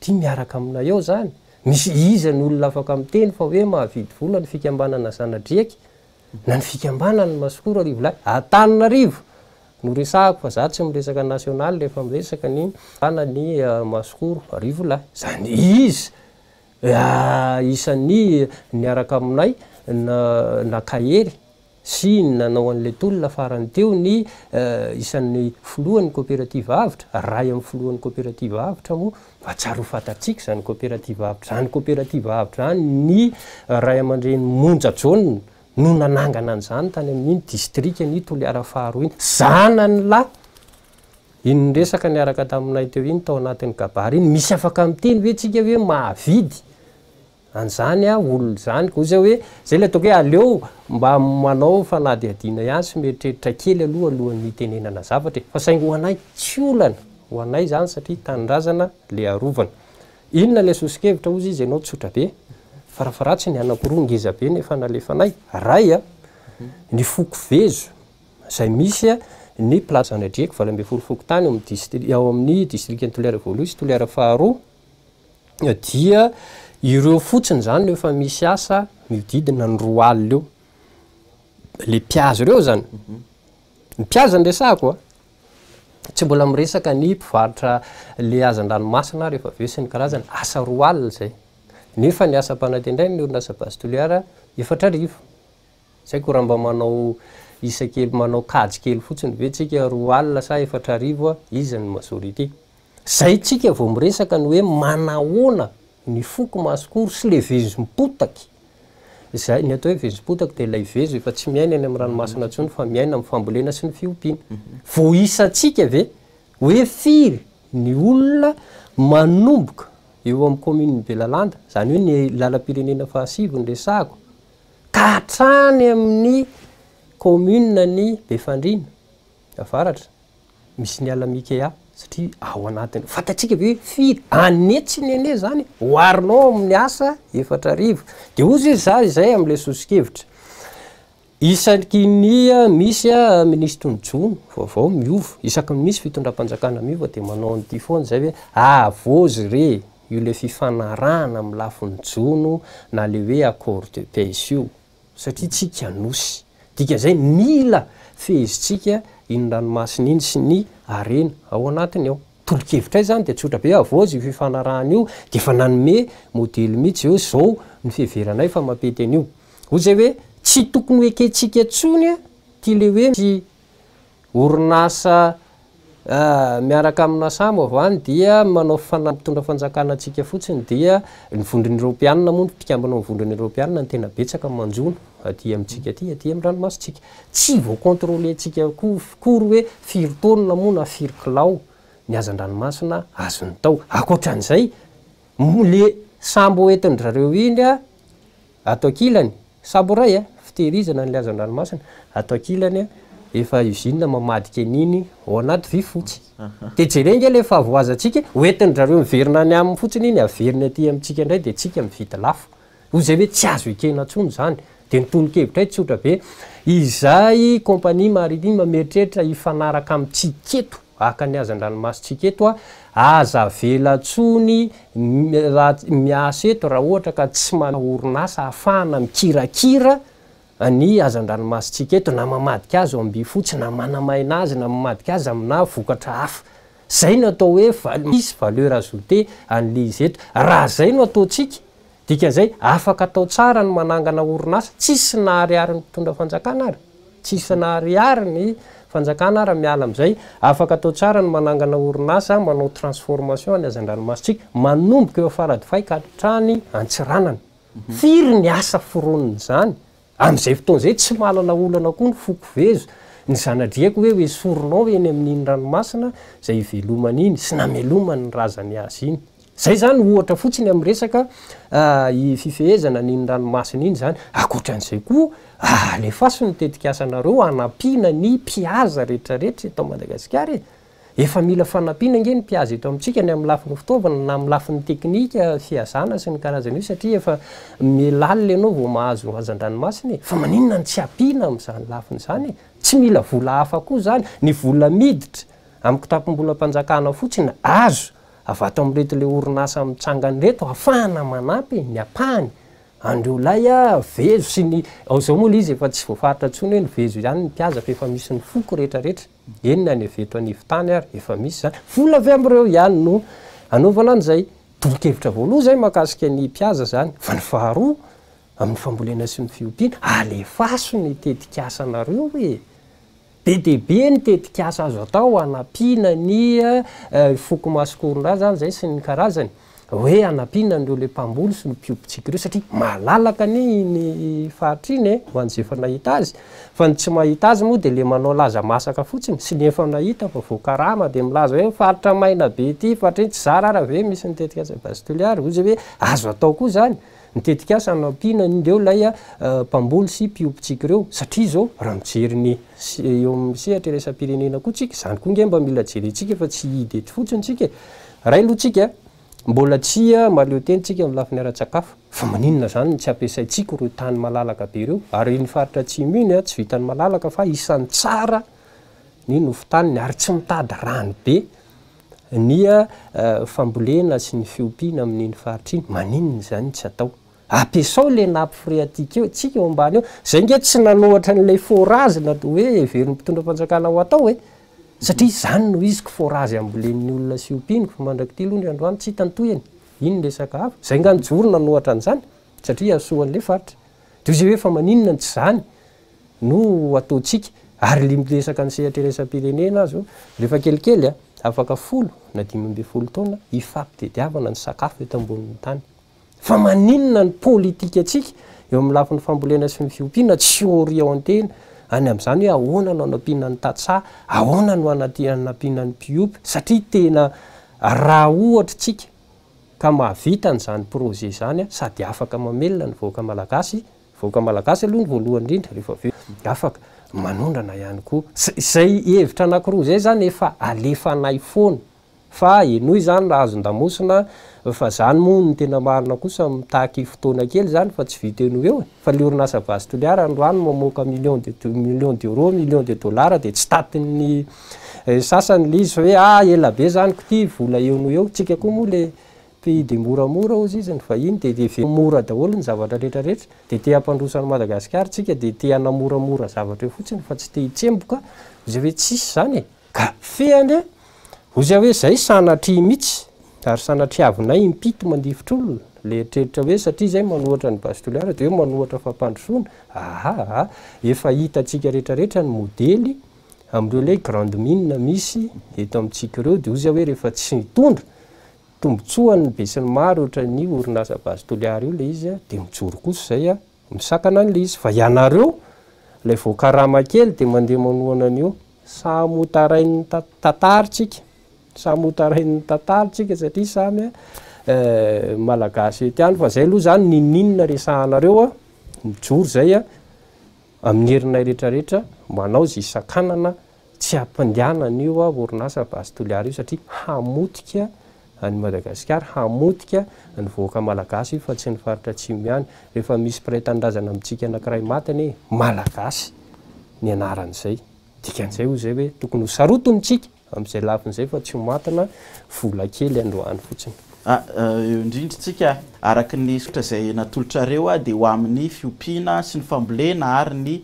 dia miaraka aminay eo zany misy iza ny olona afaka miteny fa hoe mahavidy vola ny fikambanana Zanadriaky na ny fikambanany Masikoro Arivolahito Antananarivo no resahako fa za tsy miresaka nasionaly rehefa miresaka ny ny Masikoro Arivolahito zany izy isan'ny niaraka aminay na kahery sy nanao an'ilay tolona farany teo ny isan'ny filohan'ny coopérative avitra ray amin'ny filohan'ny coopérative avitra moa mba tsara ho fantatsika zany coopérative avitra zany coopérative avitra zany ny ray aman-dreny Monja Jaune no nanangana an'izany tany amin'iny distrika ny Toliara faharoa iny zanany lahy iny resaka niaraka taminay teo iny tao anatin'ny kabary iny misy afaka miteny hoe tsika hoe mahavidy an'izany olona zany koa zay hoe zay le ataoko hoe aleo mba manao fanadiadiana ihany sy mieritreritra kely alohan'ny tenenana zavatra fa saingy ho anay tsy olana ho anay zany satria tanindrazana le arovana inona le sosikevitra ozy izy ianao tsotra be farafaratsy ny anakoroa ngeza be nefa nalefanay ray ny foko vezo zay misy ny place Zanadriaky valo ambin'ny folo fokotany ao amin'ny distrik'ny Toliara voalohany sy Toliara faharoa dia ireo fotsiny zany efa misy asa mididina ny roa alina eo le mpiazo ireo zany ny mpiazo andresako tsy mbola miresaka ny mpivarotra le azan-dranomasina rehefa aveo sy ny karazany asa roa alina zay nefa ny asa mpanatendray ny orinasa base toliara 4 arivo zay ko raha mba manao isa-kely manao kajy kely fotsiny ve tsika roa alina sa 4 arivo izy ny majorité zay tsika vao miresaka ny hoe manahoana ny foko Masikoro sy le vezo mipotaky zay ny atao hoe vezo mipotaky dia ilay vezo efa tsy miaina any amin'ny ranomasina intsony fa miaina amin'ny fambolena sy ny fiompiana vao isantsika ve hoe firy ny olona manomboka eo amin'ny commune Belalanda zany hoe ny lalam-pirenena fahasivy ny resahako ka hatrany amin'ny commune ny Befandrina avaratra misy ny Alamikea satria ao anatiny fantatsika ve firy anetsiny ene zany hoarinao amin'ny asa 4 arivo dia ozy izy za izay amin'ilay sosikevitra isaky ny misy ministra ny jono vaovao miova isaky misy fitondram-panjakana miova dia manao an'ity foana zay hoe avozy re io le fifanarahana amin'ny lafiny jono na le hoe accord de paix io satria tsika nosy dikan'izay mila fehezitsika iny ranomasina iny sy ny arena ao anatiny ao tolo-kevitra y zany dia tsotra be avozy io fifanarahana io dia efa nanome modely mihitsy eo zao ny fiheveranay fa mampety an'io ho zay hoe tsy tokony hoekentsika ntsony ty le hoe sy orinasa miaraka amina samo avy any dia manao mitondra fanjakana antsika fotsiny dia ny vondrony eropeanina moa mpikambana ny vondrony eropeanina ny tena betsaka manjono aty amintsika aty aty amin'ny ranomasitsika tsy voakontrôle antsika kory hoe firy-taonina moa na firy kilao ny azan-dranomasina azony tao akoatran'izay le sambo entiny zareo iny atao kilany sambo ray fitehirizana ny azan-dranomasina atao kilany efa usine mamadika an'iny ao anaty vy fotsy dia jerenge lefa avoazantsika hoentiny zareo miverina ny amin'ny fotsiny iny averiny aty amintsika indray dia tsika mivita lafo ho zay hoe tsy azo ekena ntsony zany dia nitolo-kevitra tsotra be izay kompania maritime meritreritra hifanaraka amin'ny tsiketo aka ny azan-dranomasitsika eto aza velantsony miasa eto raha ohatra ka tsy manaorinasa ahafahana mikirakira ny azan-dranomasitsika eto na mamadika azy amby fotsy na manamaina azy na mamadika azy amina vokatra hafa zay no atao hoe misy valeur ajoute an'le izy eto raha zay no ataotsika dikan'izay afaka atao tsara ny manangana orinasa tsisy nahariary ny mpitondra fanjakana ary tsisy nahariary ny fanjakana ary miala am'izay afaka atao tsara ny manangana orinasa manao transformation ny azan-dranomasitsika manomboka eo afaradifay ka hatrany antsiranana firy ny asa foroniny zany am'izay fotoan'izay tsy malana olana koa ny fokovezo ny zanadriako hoe soronao eny amin'iny ranomasina zay ivelomany iny sy namelomany ny razany azy iny zay zany ohatra fotsiny amin'ny resaka fifehezana n'iny ranomasina iny zany akoatran'izay koa alefaso ny tetikasanareo anampiana ny mpiaza rehetrarehetra eto Madagasikara efa mila fanampiana nge ny mpiaza eto amintsika ny amin'ny lafiny fitaovana na amin'ny lafiny teknika fiazana sy ny karazany io satria efa milalina ianao vao mahazo azan-dranomasina fa maninona ny tsy ampiana amin'izany lafiny zany tsy mila vola hafa koa zany ny vola miditra amin'ny kitapom-bolam-panjakana fotsiny azo avato amin'reto le orinasa mitsangany reto ahafahana manampy ny apahany andreo lay vezo sy ny ao zao moa izy efa tsy voafaritra ntsony hoe ny vezo ihany ny mpiaza fa efa misy ny foko rehetrarehetra eny na ny aveto anivotany ary efa misy zany vola avy am'ireo ihany no anaovana an'izay tolo-kevitra voaloha zay mahakasika ny mpiaza zany fa ny faharoa amin'ny fambolena sy ny fiompiana alefaso ny tetikasanareo hoe be deaibe ny tetikasa azo atao anampiana ny foko masikoronra zany zay sy ny karazany hoe anampiana ndreo le mpamboly sy ny mpiopitsika ireo satria malalaka ny faritra iny ho an'izay efa nahita azy fa ny tsy mahita azy moa dia le manao laza masaka fotsiny sy ny efa nahita fa voakarama dia milaza hoe faritra maina be ity faritra iny tsy zara ara ve misy ny tetikasa bastoliary ho zay hoe azo atao koa zany ny tetikasa anampiana ndreo lay mpamboly sy mpiopitsika ireo satria zao raha mijery ny eo amin'ny sehatra resam-pirenena koa tsika zany koa nge mba mila jerentsika fa tsy hidy eto fotsiny tsika raha ilohantsika mbola tsia maleo tenitsika amin'ny lafiny ara-tsakafo fa maninona zany tsy ampiasaintsika reo tany malalaka be ireo ary ny faritra tsimo iny tsy vitany malalaka fa isan'ny tsara ny nofotanyny ary tsy mitady rano be ny fambolena sy ny fiompiana amin'iny faritra iny maninona zany tsy atao ampiasao le napy freatika eo tsika eo ambany eo zay nge tsy nanohatra n'lay forage na hoe veriny mpitondra fanjakana ho atao satria zany no iziko forage ambolen'ny olona sy ompiniko fa mandraky ty aloha ny androany tsy hitantoyany iny le sakafo zay nga nijoro nanohatra an'izany satria asoan'le faritra de zay hoe fa maninona n tsy zany no ataotsika ary limilesaka ny sehatra resam-pirenena azo rehefa kelikely afaka 10 na 12 taona ifampitediavana ny sakafo eto ambonin'ny tany fa maninona ny politika atsika eo amin'ny lafiny fambolena sy ny fiompiana tsy ori ao an-tena any amin'izany hoe ahoana no anampiana ny tatsa ahoana no anampiana ny mpiopy satria tena raha ohatra tsika ka mahavita n'izany projet zany sady afaka mamelona ny voaka malagasy aloha ny voalohany indrindra rehefa aveo afaka manondrana ihany koa zay hevitra anankiroa zay zany efa alefanay foana fa enoy zany raha azon-damosina fa zany moa ny tena marina kosa mitaky fotoana kely zany fa tsy vita eno eo fa le orinasa base toliara androany mamoaka million d'euro million de dollara de tsy tatiny sasany le izy hoe ela be zany ko ty vola eno eo tsika koa moa le pays de moramora ozy izy ny vahiny de mora daholo ny zavatra rehetrarehetra de te hampandrosan'ny Madagasikara tsika de te hanamoramora zavatra eo fotsiny fa tsy te hitsemboka ozy hoe tsisy zany ka feany ozy hoe zay sanatry mihitsy ary sanatriavinay impito mandifotra olona le etreritra hoe satria zay manohatra ny base toliara de hoe manohatra fampandrosoana efa hitatsika rehetrarehetra ny modely am'ireo le grande mine misy eto amintsika ireo de ozy hoe rehefa tsy mitondra tombotsoany be sy ny maro ohatra ny orinasa base toliara io le izy de mijoro kosa zay misakana n'le izy fa ianareo le voakarama kely de mandeha manohana an'io samotarain'ny tataritsika samotarain'ny tataritsika satria samy malagasy ety any fa zay aloha zany nininona resahanareo mijoro zay amin'ny herinay rehetrarehetra manao zay sakanana tsy ampandianan'io orinasa base toliara io satria hamotika any Madagasikara hamotika ny voaka malagasy fa tsy ny faritra atsimo ihany rehefa misy mpiray-tanindrazana amintsika anankiray matany malagasy ny anaran'izay dikan'izay ho zay hoe tokony ho sarotonitsika amin'izay lafin'izay fa tsy ho matana vola kely androany fotsiny indrindratsika araky ny sotra zay natolotrareo de ho amin'ny fiompiana sy ny fambolena ary ny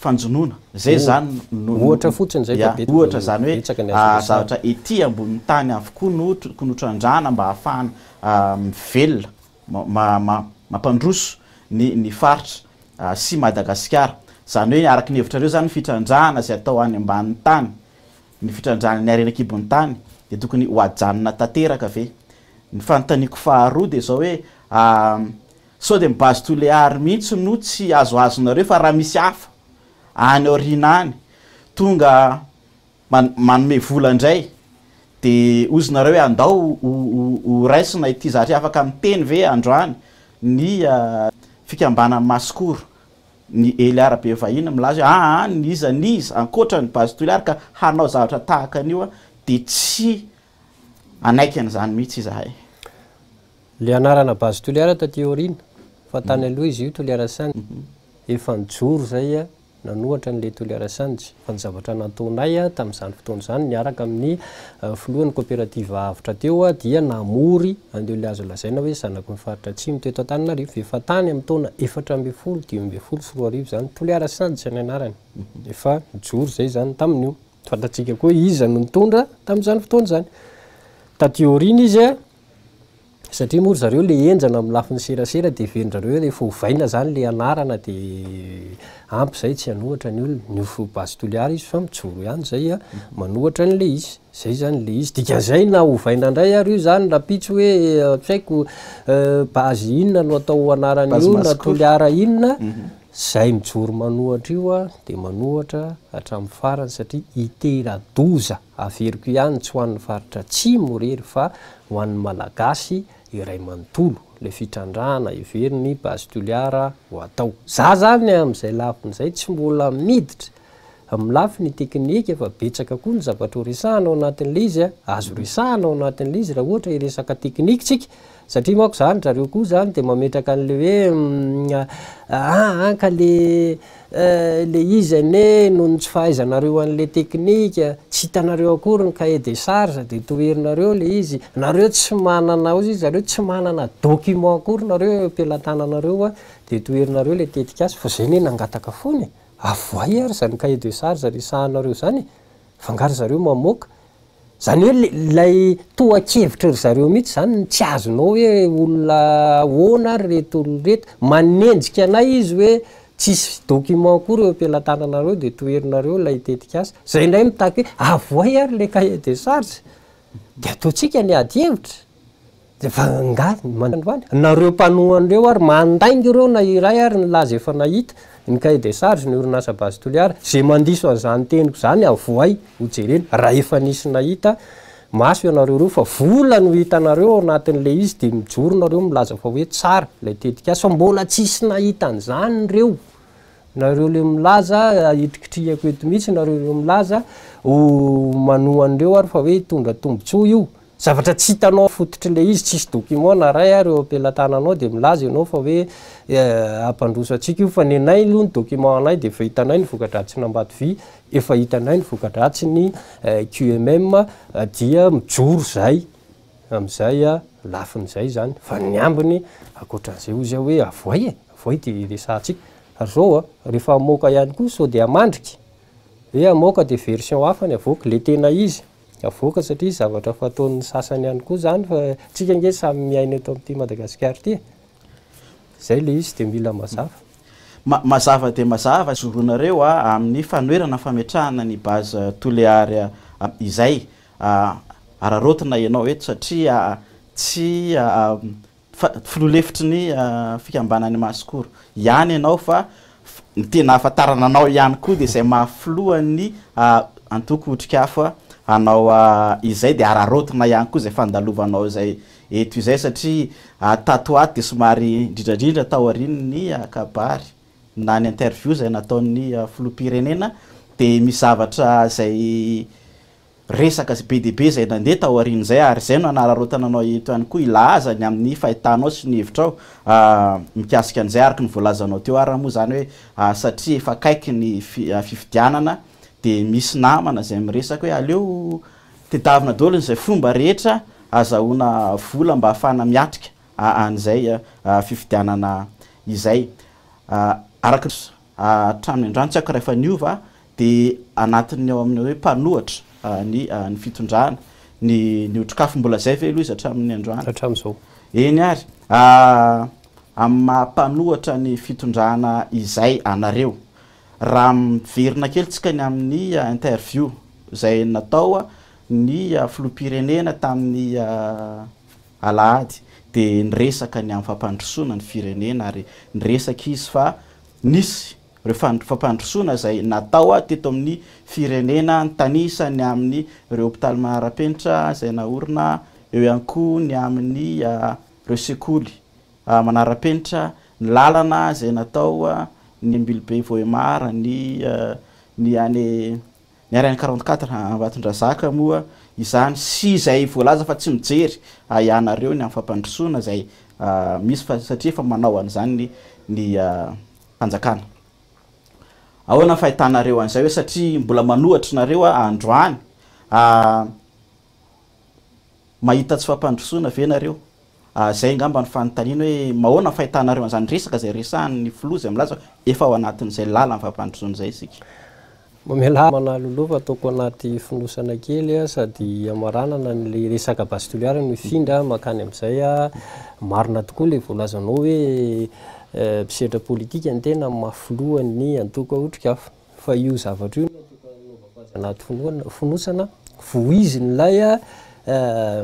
fanjonona zay zany ohatra fotsiny zay ohatra zany hoe zavatra ety ambony tany avokoa no konotrandrana mba hahafahana mivelona mampandroso ny faritra sy Madagasikara zany hoe araky ny hevitrareo zany fitrandrana zay atao any ambany tany ny fitrandrana ny arenakibony tany de tokony ho ajanona tanteraka ve ny fanontaniako faharoa de zao hoe sao de base toliara mihitsy no tsy azoazonareo fa raha misy hafa any aorina any tonga manome vola indray de ozonareo hoe andao ho raisina ity zatry afaka miteny ve androany ny fikambanany masikoro ny ely arabe vahiny milaza hoe niza ankoatra ny base toliara ka hanao zavatra tahaka an'io de tsy anaiky an'izany mihitsy izahay le anarana base toliara taty aorina fa tany aloha izy io toliara sandy efa nijoro zay nanohatra n'le toliara sandy fa ny zavatra nataonay tamin'izany fotoana zany niaraka amin'ny filohan'ny coopérative avitra teo dia namory andeo le azo lazaina hoe zanaky mifaritra atsimo teto Antananarivo efa tany amin'ny taona 4 sy 4 zany toliara sandy sy ny anarany efa nijoro zay zany tamin'io fantatsika koa iza no nitondra tamin'izany fotoana zany taty aorina izy satria moa zareo le enjana amin'ny lafiny serasera de vendrareo rehefa hovaina zany le anarana de ampy zay tsy anohatra ny olona ny base toliara izy fa mijoro ihany zay manohatra n'le izy zay zany le izy dikan'izay na hovaina indray ary io zany rapitsy hoe tsy haiko base inona no atao anaran'io na toliara inona zay mijoro manohatra io de manohatra hatramin'ny farany satria iteradoza averiko ihany tsy ho an'ny faritra atsimo rery fa ho an'ny malagasy iray manontolo le fitrandrana iveriny base toliara ho atao za zany amin'izay lafin'izay tsy mbola miditra amin'ny lafiny teknika efa betsaka koa ny zavatra ho resahana ao anatin'le izy azo resahana ao anatin'le izy raha ohatra iresaka teknika tsika satria mako zany zareo koa zany de mametraka an'le hoe ka le izy ane noho ny tsy fahaizanareo an'le teknika tsy hitanareo akory ny cahier de charge de toherinareo le izy nareo tsy manana ozy zareo tsy manana document akory nareo ampelantananareo de toherinareo le tetika azy fa zay ne nangataka fony avoay ary zany cahier de charge resahanareo zany fangary zareo mamoaka zany hoe lay toakevitra ry zareo mihitsy zany tsy azonao hoe olona hoana ary reto olona reto manenjika anay izy hoe tsisy document akory eo ampelantananareo de toherinareo lay tetika azy zay indray mitaky hoe avoay ary le cahier de charge de ataotsika ny ady hevitra de fangaly nareo mpanohan'ireo ary mandaingy ireo na iray ary nylaza efa nahita ny cahier de charge ny orinasa base toliara zay mandiso an'izany teniko zany avoay hojereny raha efa nisy nahita maso ianareo reo fa vola no hitanareo ao anatin'le izy de mijoro nareo milaza fa hoe tsara lay tetika azy fa mbola tsisy nahita an'izany reo nareo le milaza hitrikitriako eto mihitsy nareo le milaza ho manoan'ireo ary fa hoe tondra tombotsoa io zavatra tsy hitanao fototry le izy tsisy document na ray ary eo ampelantananao de milaza ianao fa hoe ampandroso atsika io fa ny anay aloha ny document anay de efa hitanay ny vokadratsy ny Ambatovy efa hitanay ny vokadratsy ny QMM dia mijoro zay am'izay lafin'izay zany fa ny ambiny akoatran'izay ozy hoe avoay de resahantsika ary zao rehefa amoaka ihany koa sao de amandrika hoe amoaka de version hafa ny avoaka le tena izy avoaka satria zavatra fataon'ny sasany ihany koa zany fa tsika nge samy miaina eto amin'ity Madagasikara ty zay le izy de mila mazava mazava de mazava zoronareo amin'ny fanoerana fametrahana ny base toléary izay ararotina ianao eto satria tsy filolefitry ny fikambanany Masikoro ihany ianao fa ny tena ahafantarana anao ihany koa de izay mahafloany antoko otrikafa anao izay de ararotina ihany koa zay fandalovanao zay eto izay satria tatoaty de somary indrindrandrindra tao arin'ny kabary na ny interview zay nataon'ny filoham-pirenena de misy zavatra zay resaka be dehibe zay nandeha tao arin'izay ary zay no anararotana anao eto ihany koa ilazany amin'ny fahitanao sy ny hevitrao mikasika an'izay araky ny voalazanao teo ary moa zany hoe satria efa akaiky ny fifidianana de misy namana zay miresaka hoe aleo tedavina daholo n'izay fomba rehetra azahoana vola mba ahafahana miatrika an'izay fifidianana izay araka hatramin'ny androany tsy aiko rehefa niova de anatin'ny ao amin'ny hoe mpanohatra ny fitondrana ny otrikafo mbola zay ve aloha izy hatramin'ny androany hatramin'izao eny ary amin'ny mampanohatra ny fitondrana izay anareo raha miverina kely tsika ny amin'ny interview zay natao ny filoham-pirenena tamin'ny alahady de niresaka ny amin'ny fampandrosoana ny firenena ary niresaka izy fa nisy reo fampandrosoana zay natao teto amin'ny firenena ntanisany amin'ny reo hôpitaly manara-penitra zay naorina eo ihany koa ny amin'ny reo sekoly manara-penitra ny lalana zay natao ny Ambilobe Voemara ny any Arène 44 Ambatondrazaka moa izany sy zay voalaza fa tsy mijery ianareo ny amin'ny fampandrosoana zay misy fa satria fa manao an'izany ny fanjakana ahoana fahitanareo an'izay hoe satria mbola manohatra nareo androany mahita tsy fampandrosoana ve nareo zay ngamba ny fanontaniana hoe mahoana fahitanareo an'izany resaka zay resahan'ny filoha zay milaza efa ao anatin'izay lala ny fampandrosoana zay isika mamela manaloloha ataoko anaty finosana kely sady amaranana le resaka base toléary no ifindra makany amin'izay marina tokoa le voalazanao hoe mpisedra politika ny tena maflohany antoko otrikafa fa io zavatra io anaty finosana voiziny lay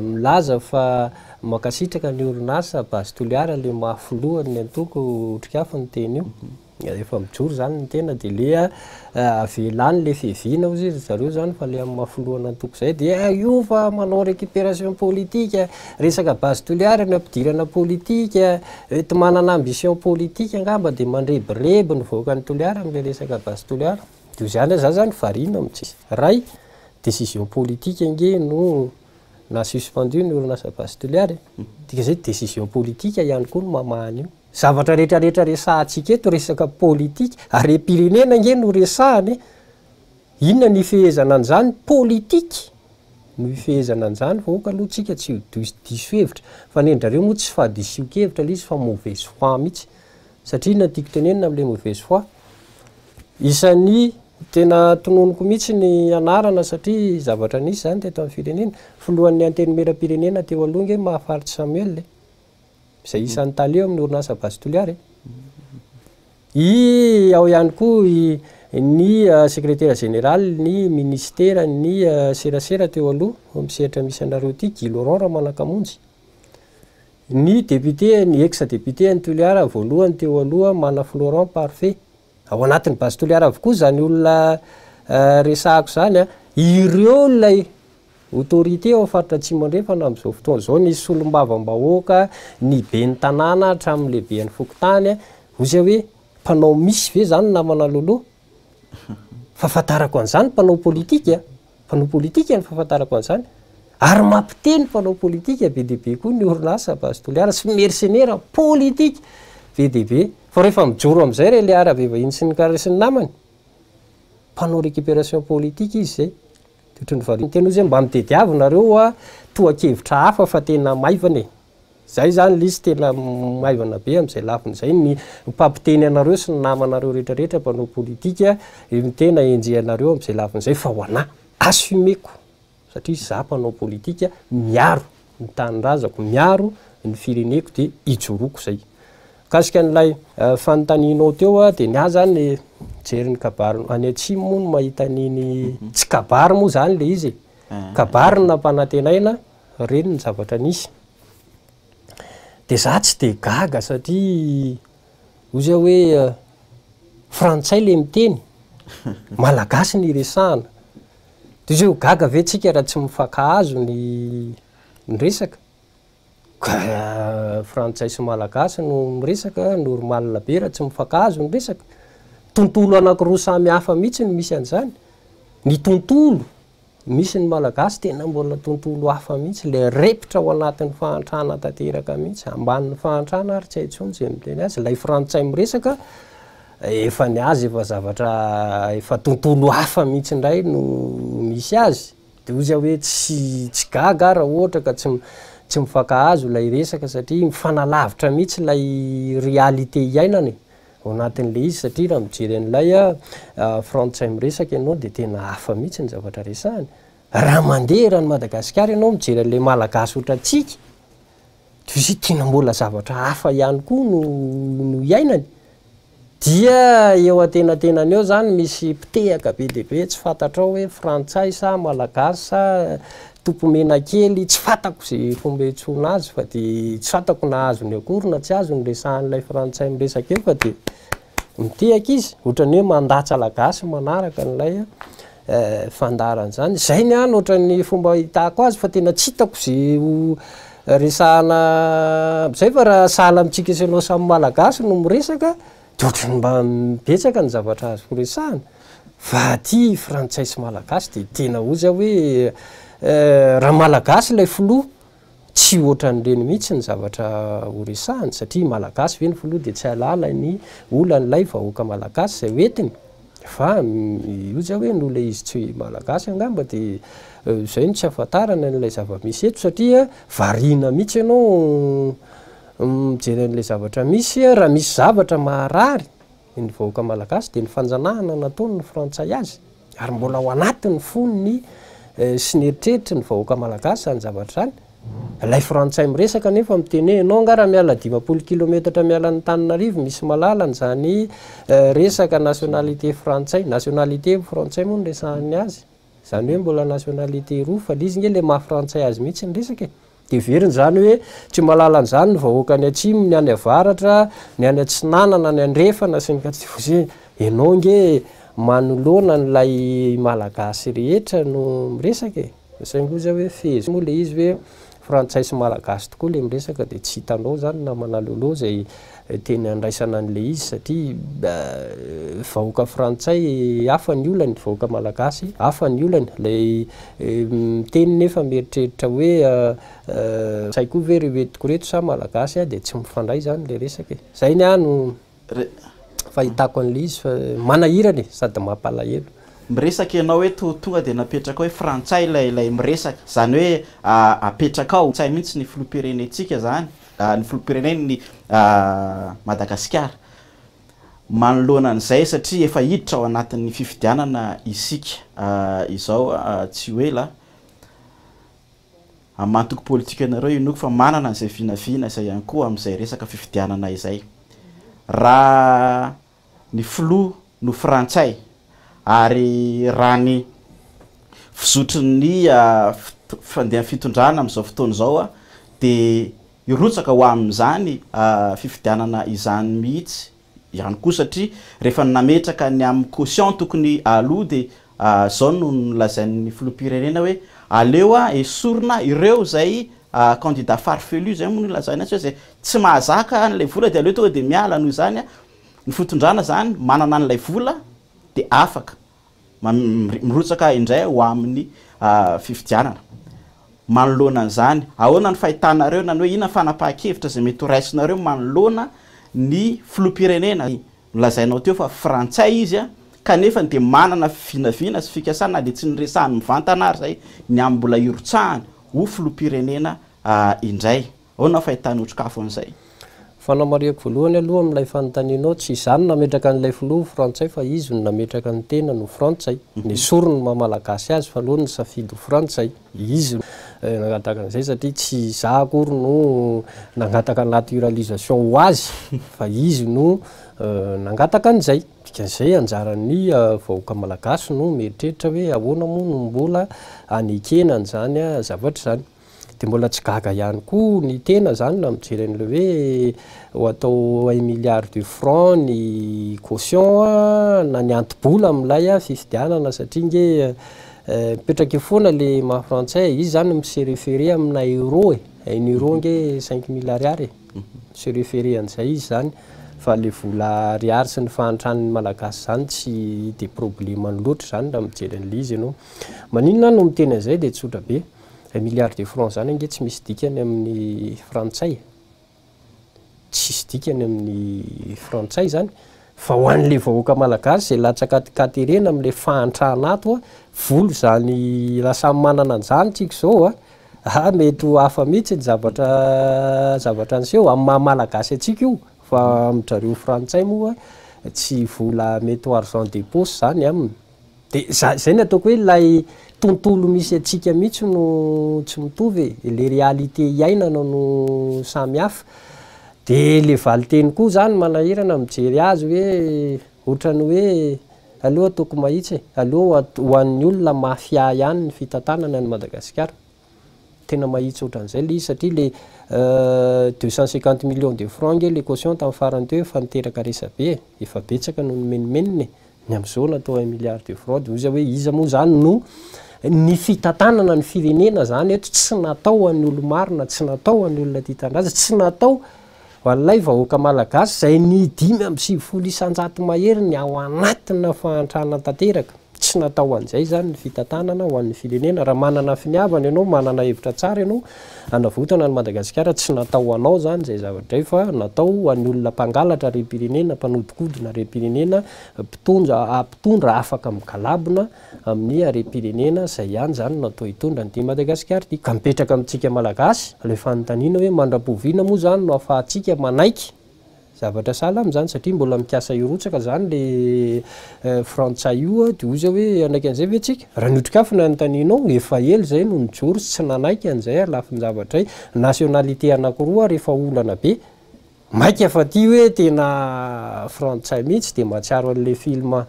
milaza fa makasitraka ny orinasa base toléary le maflohany antoko otrikafa ny teny io efa mijoro zany ny tena de le avelany le fihevina ozy zareo zany fa le amin'ny mahafilohana antoko zay de io fa manao récupération politique resaka base toléary ny ampidirana politique ety manana ambition politique angamba de mandrebireby ny voakany toléary am'le resaka base toléary de zany za zany varina amitsy ray décision politique nge no na suspendu ny orinasa base toléary dika zay décision politique ihany koa no mamahany io zavatra rehetrarehetra resahantsika eto resaka politika ary pirenena nge no resahany inona ny fehezana an'izany politika no ifehezana an'izany vaoaka aloha tsika tsy diso hevitra fa nendrareo moa tsy fahadisioka hevitra le izy fa mauvaise foi mihitsy satria na tiako tenenina am'le mauvaise foi isan'ny tena tononoko mihitsy ny anarana satria zavatra nisy zany teto amin'ny firenena filohan'ny antenimera-pirenena teo aloha nge mahafaritsy Samuel zay isan'ny taleo amin'ny orinasa base toléary ao ihany koa ny secrétaire général ny ministère ny serasera teo aloha misehatra misy anareo ty Guy Laurent raha manakamonjy ny député ny ex député ny toléary voalohany teo aloha mana Florent Parfait ao anatin'ny base toléary avokoa zany olona resahako zany ireo lay autorité ao faritra tsy mandrefana amin'izao fotoana zao ny solom-bava-mbahoaka ny be ny tanàna hatramin'le be ny fokotany ozy hoe mpanao misy ve zany namana loloha fa fatarako an'izany mpanao politika mpanao politika ny fahafantarako an'izany ary mampiteny mpanao politika be deaibe koa ny orinasa Bazitoliara sy mercenaire politika be deaibe fa rehefa mijoro amin'izay re le arabe vahiny sy ny kare sy ny namany mpanao récupération politique izy zay toetrany valiny tena izy mba mitediavinareo a toa-kevitra hafa fa tena maivana zay zany lizy tena maivana be amin'izay lafiny zay ny mpampiteny anareo sy ny namanareo rehetrarehetra mpanao politika tena enjehanareo amin'izay lafiny zay fa ho ana assumeko satria za mpanao politika miaro ny tanindrazako miaro ny fireneko de ijoroko zay kasika n'ilay fanontanianao teo a de nia zany jery ny kabary any atsimo moa no mahita niny tsy kabary moa zany le izy kabary na mpanatenaina reny ny zavatra nisy de za tsy de gaga satria ozy hoe frantsay le miteny malagasy ny resahana de izy gaga ve tsika raha tsy mifankahazo ny resaka ka frantsay sy malagasy no miresaka normalina be raha tsy mifankahazo ny resaka tontolo anankiroa samy hafa mihitsy ny misy an'izany ny tontolo misy ny malagasy tena mbola tontolo hafa mihitsy le repitra ao anatin'ny fahantrana tanteraka mihitsy ambanin'ny fahantrana ary tsy haintsony zay miteny azy lay frantsay miresaka efa ny azy efa zavatra efa tontolo hafa mihitsy indray no misy azy de ozy hoe tsy gaga raha ohatra ka tsy mifankahazo lay resaka satria mifanalavitra mihitsy lay réalité iainany ao anatin'le izy satria raha mijery an'ilay frantsay miresaka ianao de tena hafa mihitsy ny zavatra resahany raha mandeha raha ny Madagasikara ianao mijery an'le malagasy ohatratsika de izy tena mbola zavatra hafa ihany koa no iainany dia eo atenatenany eo zany misy mpitehaka be deaibe tsy fantatrao hoe frantsay sa malagasy sa tompomena kely tsy fantako zay fomba itsona azy fa de tsy fantako na azo ny akory na tsy azo ny resahan'ilay frantsay miresaka eo fa de mitehaka izy ohatrany hoe mandatsy alagasy manaraka n'ilay fandarany zany zay ny any ohatrany fomba hitako azy fa tena tsy hitako zay resahana zay fa raha sahala amitsika isanao samy malagasy no miresaka de ohatrany mba mibetsaka ny zavatra azy horesahana fa ty frantsay sy malagasy de tena ozy hoe raha malagasy lay filoha tsy ohatran'ireny mihitsy ny zavatra horesahany satria malagasy ve ny filoha de tsy alala ny olan'ilay vahoaka malagasy zay hoentiny fa ozy hoe nola izy tsy malagasy angamba de zay no tsy ahafantarana n'ilay zava-misy eto satria variana mihitsy ianao mijery an'ilay zavatra misy raha misy zavatra maharary ny vahoaka malagasy de ny fanjanahana nataony ny frantsay azy ary mbola ao anatin'ny fonony sy ny eritreritra ny vahoaka malagasy zany zavatra zany lay frantsay miresaka nefa miteny anao nga raha miala 10 kilometatra miala ny Tananarivo misy malalany zany resaka nationalité frantsay nationalité frantsay moa ny resahany azy zany hoe mbola nationalité roa fa lizy nge le maha-frantsay azy mihitsy ny resaka de veriny zany hoe tsy malalany zany ny vahoaka ny atsimo ny any avaratra ny any atsinanana ny andrefana sy ny katsy enao nge manoloana n'lay malagasy rehetra no miresaka saingoza hoe fezy moa le izy hoe frantsay sy malagasy tokoa le miresaka de tsy hitanao zany na manalolo zay teny andraisana an'le izy satria vahoaka frantsay hafa ny olany vahoaka malagasy hafa ny olany lay miteny nefa mieritreritra hoe saiko ve revetiko reto sa malagasy de tsy mifandray zany le resaka zay ny ano fahitako an'le izy fa manahirany sady mampalahelo miresaka ianao hoe tonga de napetraka hoe frantsay lay miresaka zany hoe apetraka ao tsay mihitsy ny filoham-pirenentsika zany ny filoham-pireneny Madagasikara manoloana an'izay satria efa hiditra ao anatin'ny fifidianana isika izao tsy hoe la amantoko politika anareo inoko fa manana an'izay vinavina izay ihany koa amin'izay resaka fifidianana izay raha ny filoha no frantsay ary raha ny fizotrin'ny fandeha fitondrana amin'izao fotoana zao de irotsaka ho amin'izany fifidianana izany mihitsy ihany koa satria rehefa nametraka ny amin'ny caution tokony aloha de zao no nolazain'ny filoham-pirenena hoe aleo esorina ireo zay candidat farfelu zay moa nolazaina azy hoe zay tsy mahazaka an'ilay vola de aleo tonga de miala noho izany ny fitondrana zany manana an'ilay vola de afaka mirotsaka indray ho amin'ny fifidianana manoloana an'izany ahoana ny fahitanareo na hoe ina fanapahan-kevitra zay mety horaisinareo manoloana ny filoham-pirenena lazainao teo fa frantsay izy a kanefa dia manana vinavina sy fikasana le tsy niresahany mivantana ary zay ny amin'ny mbola irotsahany ho filoham-pirenena indray ahoana fahitany otrokafo an'izay fanamariako voalohany aloha amin'ilay fanontanianao tsy izany nametraka an'ilay filoha frantsay fa izy no nametraka ny tena no frantsay ny sorony mamalagasy azy fa aloha ny safidy ho frantsay izy nagataka an'izay satria tsy za akory no nangataka naturalisation ho azy fa izy no nangataka an'izay dikan'izay anjaran'ny vahoaka malagasy no mieritreritra hoe ahoana moa no mbola anekenany zany a zavatra zany de mbola tsy gaga ihany koa ny tena zany na mijery an'le hoe ho atao 1 milliard de francs ny caution na ny antobola amin'ilay a fifidianana satria nge mipetraka foana le mahafrantsay izy zany mise référé amina euro ny euro nge 5000 ariary se référé an'izay izy zany fa le vola ariary sy ny fahantrany malagasy zany tsy de problemany loatra zany raha mijery an'le izy ianao maninona no miteny an'izay de tsotra be 1 milliard de francs zany nge tsy misy dikany amin'ny frantsay tsisy dikany amin'ny frantsay zany fa ho an'le vahoaka malagasy zay latsakatikaterena amin'le fahantrana ato volo zany lasa manana an'izany tsika zao mety ho hafa mihitsy ny zavatra an'seho amin'ny mahamalagasy atsika io fa midrareo frantsay moa tsy vola mety ho argent de poche zany aminy de zay ny ataoko hoe ilay tontolo misy atsika mihitsy no tsy mitovy le réalité iainana no samy hafa de le valiteny koa zany manahirana mijery azy hoe ohatrany hoe aloha ataoko mahitsy aloha ho an'ny olona mafia ihany ny fitantanana ny Madagasikara tena mahitsy ohatran'izay le izy satria le 250 millions de francs nge le caution tamin'ny farany teo efa niteraka resabe efa betsaka no menimeniny ny am'izao natao 1 milliard de francs de ozy hoe iza moa zany no ny fitantanana ny firenena zany eto tsy natao an'ny olo-marina tsy natao an'ny olona titandraza tsy natao hoan'ilay vahoaka malagasy zay ny 5 isan-jato mahery ny ao anatina fahantrana tanteraka tsy natao an'izay zany ny fitantanana ho an'ny firenena raha manana finiavana ianao manana hevitra tsara ianao anavotana ny Madagasikara tsy natao anao zany zay zavatra fa natao an'ny olona mpangalatra rem-pirenena mpanodikodina rem-pirenena mpitondra afaka migalabona amin'ny rem-pirenena zay ihany zany natao hitondra ny Madagasikara ty ka mipetraka amintsika malagasy le fanontaniana hoe mandram-poviana moa zany no ahafahantsika manaiky zavatra sala am'zany satria mbola mikasa irotsaka zany le frantsay io de ozy hoe anaiky an'izay ve tsika raha niotrikafina anontanianao efa ely zay no nijoro tsy nanaiky an'izay lafiny zavatra nationalité anakiroa rehefa olana be maika fa ty hoe tena frantsay mihitsy de mahatsiaro an'le film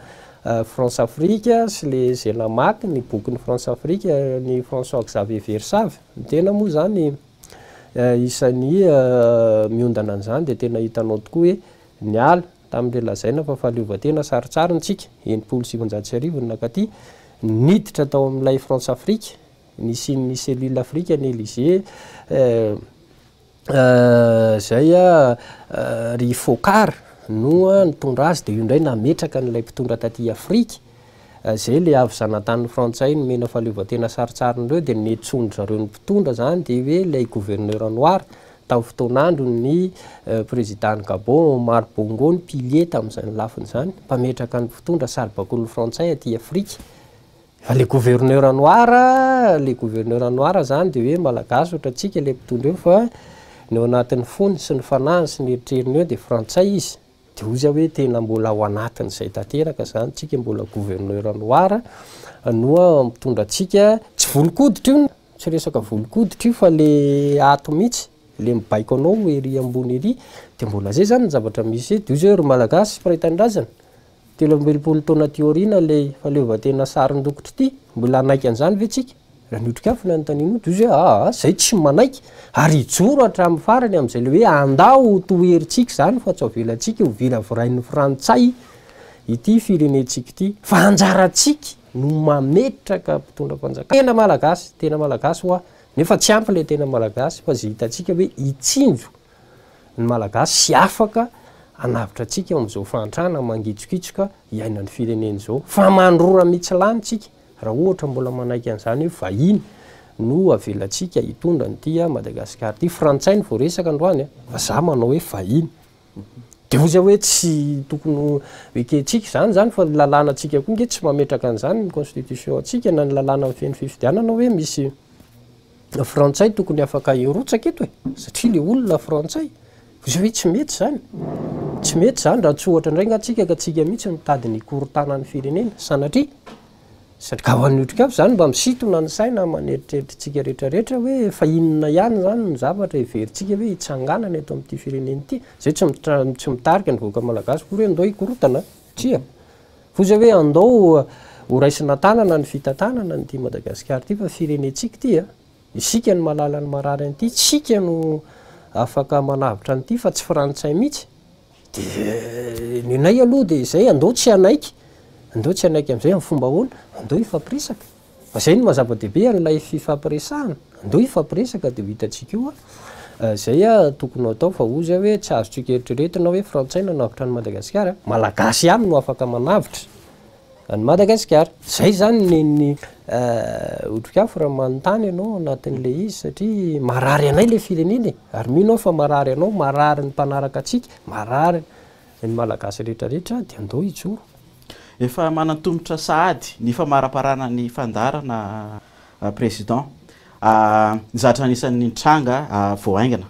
France Afrique sy le Zelamac ny bokyny France Afrique ny François Xavier Versave tena moa zany isan'ny miondana an'izany de tena hitanao tokoa hoe ny ala tamin'le lazaina fa fahaleovan-tena saritsaryntsika 709 nakaty niditra tao amin'ilay France Afrique nisy ny cellule Afrique ny Élysée zay ry Focard no nitondra azy de io indray nametraka n'ilay mpitondra taty Afrique zay le avy zanatan'ny frantsay ny mena fahaleovan-tena saritsarindreo de netsondro zareo ny mpitondra zany de hoe lay gouverneur noir tamin'ny fotoanandro ny président Gabon Omar Bongo ny pilier tamin'izany lafiny zany mpametraka ny mpitondra saribakony frantsay aty Afrique le gouverneur noir zany de hoe malagasy ohatratsika le mpitondra eo fa ny ao anatin'ny fony sy ny fanahy sy ny eritreriny eo de frantsay izy de ozy hoe tena mbola ao anatin'izay tanteraka zany tsika mbola gouverneur noir noa mitondra atsika tsy volokoditra io tsy resaka volokoditra io fa le ato mihitsy le mibaiko anao ery ambony ery de mbola zay zany ny zavatra misy de ozy hoe ry malagasy firaitandrazana 13 taona tiorina le fahaleovan-tena sarindokitra ty mbola anaiky an'izany ve tsika raha niotrikafina anontanianao de ozy hoe zay tsy manaiky ary ijoro hatramin'ny farany am'izay le hoe andao toherintsika zany fa tsy avelantsika ho viravirain'ny frantsay ity firenentsika ity fa anjaratsika no mametraka mpitondra mpanjaka tena malagasy hoa nefa tsy ampy le tena malagasy fa zay hitatsika hoe itsinjo ny malagasy sy afaka anavitra atsika eo am'izao fantrana mangitsokitsoka iainany fireneny zao fa mandrora mihitsy lanytsika raha ohatra mbola manaiky an'izany hoe vahiny no avelatsika hitondra nytya Madagasikara ty frantsay ny voaresaka androany fa za manao hoe vahiny de ozy hoe tsy tokony eketsika zany fa lalàna atsika koa nge tsy mametraka an'izany ny constitution atsika na ny lalàna mifeny fifidianana hoe misy frantsay tokony afaka irotsaka eto satria le olona frantsay ozy hoe tsy mety zany raha tsy ohatra indray ngatsika ka tsika mihitsy mitady ny korontanany firenena sanatria satria hoan'otrika avy zany mba misitona ny saina maneritreritritsika rehetrarehetra hoe fa inona ihany zany ny zavatra iverintsika hoe hitsanganana eto amin'ity fireneny ity zay tsy mitarika ny voaka malagasy kory andao hikorotana tria foza hoe andao horaisina tanana ny fitantanana nyty Madagasikara ty fa firenentsika ty isika ny malala ny marary an'ity tsika no afaka manavitra an'ity fa tsy frantsay mihitsy de nenay aloha de zay andao tsy anaiky am'izay amin'ny fomba hoana andao ifampiresaka fa zay no mazava-dehibe an'ilay fifampiresahana andao ifampiresaka de ho hitatsika io zay tokony atao fa ozy hoe tsy azotsika eritreretina hoe frantsay nanavitra ny Madagasikara malagasy ihany no afaka manavitra ny Madagasikara zay zany neny otrikafo raha manontany ianao anatin'le izy satria marary anay le fireneny ary mino aho fa marary anao marary ny mpanaraka atsika marary ny malagasy rehetrarehetra de andao hitsoro efa manantombotra sahady ny famaraparana ny fandarana président nizatra anisan'ny tranga voaingana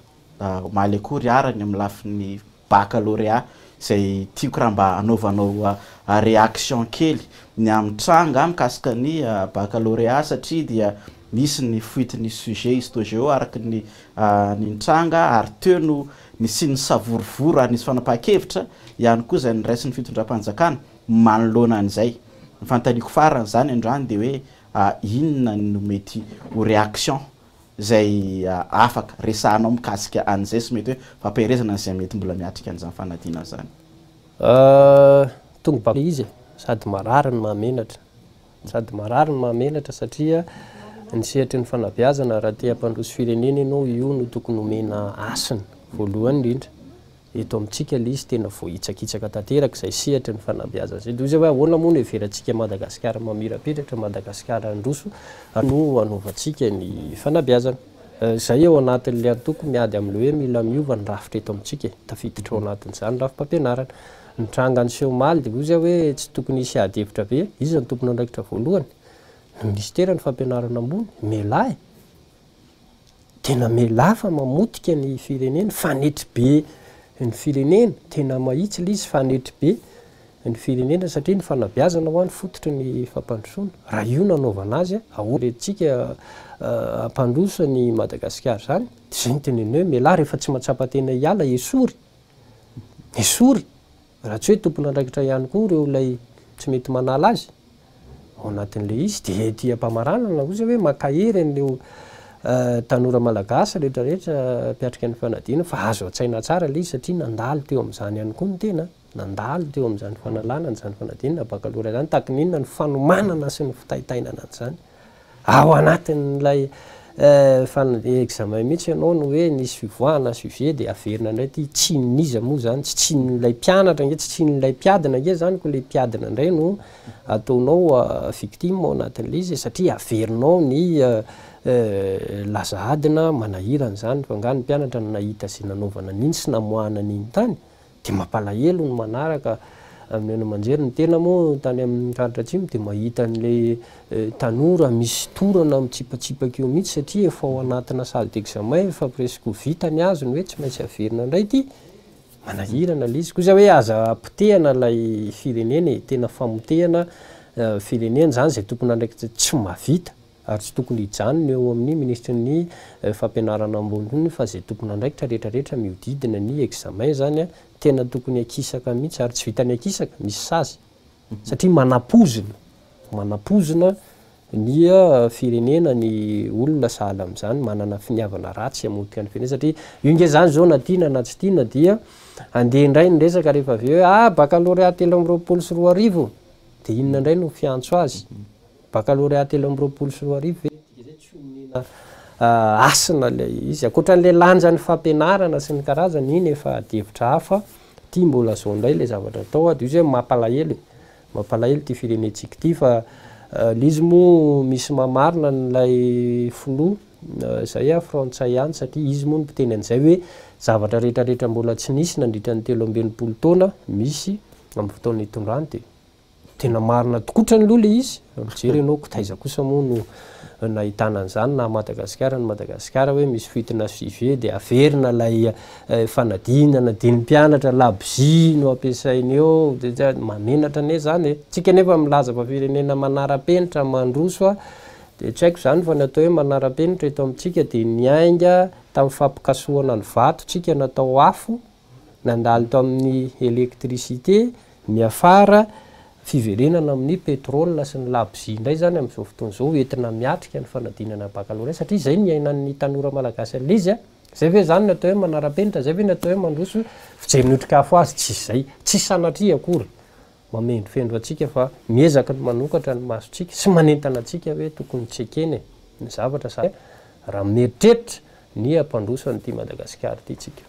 maly akory arany amin'ny lafin'ny baccalauréat zay tiako raha mba anaovanao réaction kely ny amin'ny tranga mikasika ny baccalauréat satria dia misy ny fuitiny sujet histogeo araky ny tranga ary teo no ny sy ny savorovoro ary nisy fanapaha-kevitra ihany koa zay ny raisiny fitondram-panjakana manoloana an'izay nyfantaniako farany zany androany de hoe inona no mety ho réaction zay afaka resahanao mikasika an'izay sy mety hoe fampiherezana an'izay mety mbola miatrika an'izany fanadina zany tonga baka izy sady marary ny mahamenatra satria ny sehatry ny fanabeazana raha te hampandroso firenena ianao io no tokony omena asiny voalohany indrindra eto amintsika le izy tena voahitsakitsaka tanteraka zay sehatra ny fanabeazana zay de ozy hoe ahoana moa no everantsika Madagasikara mamirapetratra Madagasikara androso no anaovantsika ny fanabeazana zay eo anatin'le antoko miady am'le hoe mila miova ny rafitra eto amintsika tafiditra ao anatin'izany rafi-pampianarana ny trangany sehomaly de ozy hoe tsy tokony isy ady hevitra be izy ny tompony andraikitra voalohany ny ministera ny fampianarana ambony melahy tena melahy fa mamotika ny firenena fanetry be ny firenena tena mahitsy le izy fanetry be ny firenena satria ny fanabeazana ho any fototry ny fampandrosoana raha io nanaovana azy ahoretintsika ampandroso ny Madagasikara zany de zay ny tenenina hoe melahy rehefa tsy matsapa-tena hiala esory raha tsy hoe tompony andraikitra ihany koa reo lay tsy mety manala azy ao anatin'le izy de tia mpamaranana ozy hoe makahery an'leo tanora malagasy rehetrarehetra mpiatrika ny fanadina fa azo atsaina tsara le izy satria nandalo teo am'izany ihany koa ny tena nandalo teo am'izany fanalana n'izany fanadina baccalauréat zany tahaky ninona ny fanomanana sy ny fitaitainana an'izany ao anatin'lay examen mihitsy ianao no hoe nisy fivoahana sujet de averina indray ty tsinoniza moa zany tsy tsinon'lay mpianatra nge tsy tsinon'lay mpiadina nge zany ko le mpiadina indray no ataonao victime ao anatin'le izy satria averinao ny lazaadina manahirana zany fa nga ny mpianatra no nahita sy nanaovana n'iny sy namoahana n'iny tany de mampalahelo ny manaraka amin'ny ano manjery ny tena moa tany amin'ny faritra atsimo de mahita an'le tanora misy torana mitsipatsipaka eo mihitsy satria efa ao anatina salle d'examen efa presque vitany azy ny hoe tsy maintsy averina indray ty manahirana le izy koa za hoe aza potehana lay firenena tena famotehana firenena zany zay tokony andraiky tsy mavita ary tsy tokony hijanona eo amin'ny ministry ny fampianarana ambony fa zay tokony andraikitra rehetrarehetra miodidina ny examen zany tena tokony akisaka mihitsy ary tsy vitany akisaka misy sazy satria manapozina ny firenena ny olona sahala am'izany manana finiavana ratsy amotika ny firenena satria io nge zany zao na tiana na tsy tiana dia andeha indray ny resaka rehefa avy hoe baccalauréat 324 de inona indray no fiantso azy baccalauréat 324 zay tsy omena asina le izy akoatran'le lanja ny fampianarana sy ny karazany iny efa adevitra hafa ty mbola zao indray le zavatra atao de izy hoe mampalahelo ty firenentsika ty fa lizy moa misy mamarina nylay filoha zay frantsay any satria izy moa ny mpiteny an'izay hoe zavatra rehetrarehetra mbola tsy nisy nandritra ny 3 taona misy amin'ny fotoana itondrany de tena marina tokotra ny loha le izy mijery ianao kotaiza kosa moa no nahitana an'izany na Madagasikara ny Madagasikara hoe misy fitina suive de averina lay fanadinana dinim-pianatra labzi no ampiasainy eo de mamenatra ane zany tsika nefa milaza fa firenena manara-penitra mandroso de tsy haiko zany fa natao hoe manara-penitra eto amintsika de niainga tamin'ny fampikasohana ny vato tsika natao afo nandalo to amin'ny électricité miafara fiverenana amin'ny pétrole sy ny labzi indray zany amin'izao fotoana zao entina miatrika ny fanadinana baccalauréat satria zay ny ainan'ny tanora malagasy an'izy zay ve zany natao hoe manara-penitra zay ve natao hoe mandroso fijery notrikafo azy tsy zay tsy sanatria akory mamendro fendro atsika fa miezaka ny manokatra ny masotsika sy manentana atsika hoe tokony tsy ekeny ny zavatra sa raha mieritreritra ny ampandroso an'ity Madagasikara ty tsika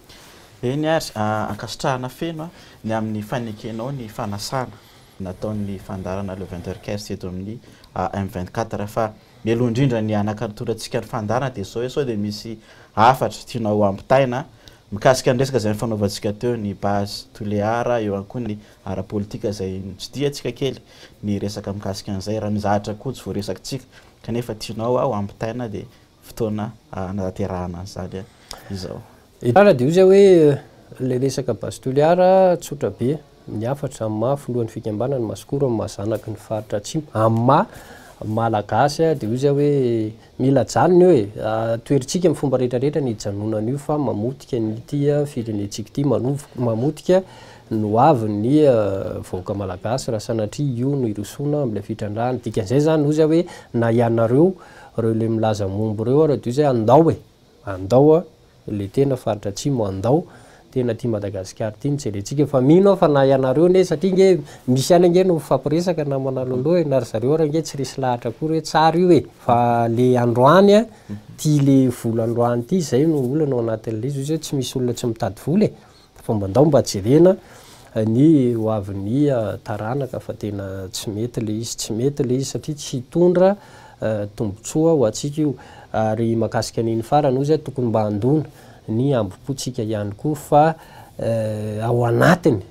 eny ary ankasitrahana feno ny amin'ny fanekenao ny fanasana nataon'ny fandarana le 20h15 eto amin'ny M24 fa mialoha indrindra ny anakaritorantsika ny fandarana de sao de misy afatra tianao ampitaina mikasika ny resaka zay fanaovantsika teo ny base toléara eo ankoa ny ara-politika zay tsy diatsika kely ny resaka mikasika an'izay raha mizahatra koa tsy voaresakitsika kanefa tianao ao ampitaina de fotoana naterahana an'izany izao ara de io zay hoe le resaka base toléara tsotra be miafatra amma filohan'ny fikambanany masikoro amin'ny mahazanaky ny faritra atsimo amma malagasy de io zay hoe mila janony hoe toeritsika amin'ny fomba rehetrarehetra ny janonana io fa mamotika ny ty firenentsika ty mamotika no avy ny vahoaka malagasy raha sanatria io no irosona amin'ilay fitrandrany dikan'izay zany ho zay hoe na ianareo reo le milaza mombo reo raha de io zay andao le tena faritra atsimo andao tena ty Madagasikara ty nijerentsika fa mino fa na ianareo ne satria nge misy any nge no fampiresaka na manaloloha na ry zareo raha nge tsy resy lahatra akory hoe tsara io fa le androany ty le vola androany ty zay no olana ao anatin'le izy hoe tsy misy olona tsy mitady vola fomba andao mba jerena ny hoavin'ny taranaka fa tena tsy mety le izy satria tsy hitondra tombotsoa ho atsika io ary makasika an'iny farany ozy tokony mba andona ny ambopotsika ihany koa fa ao anatiny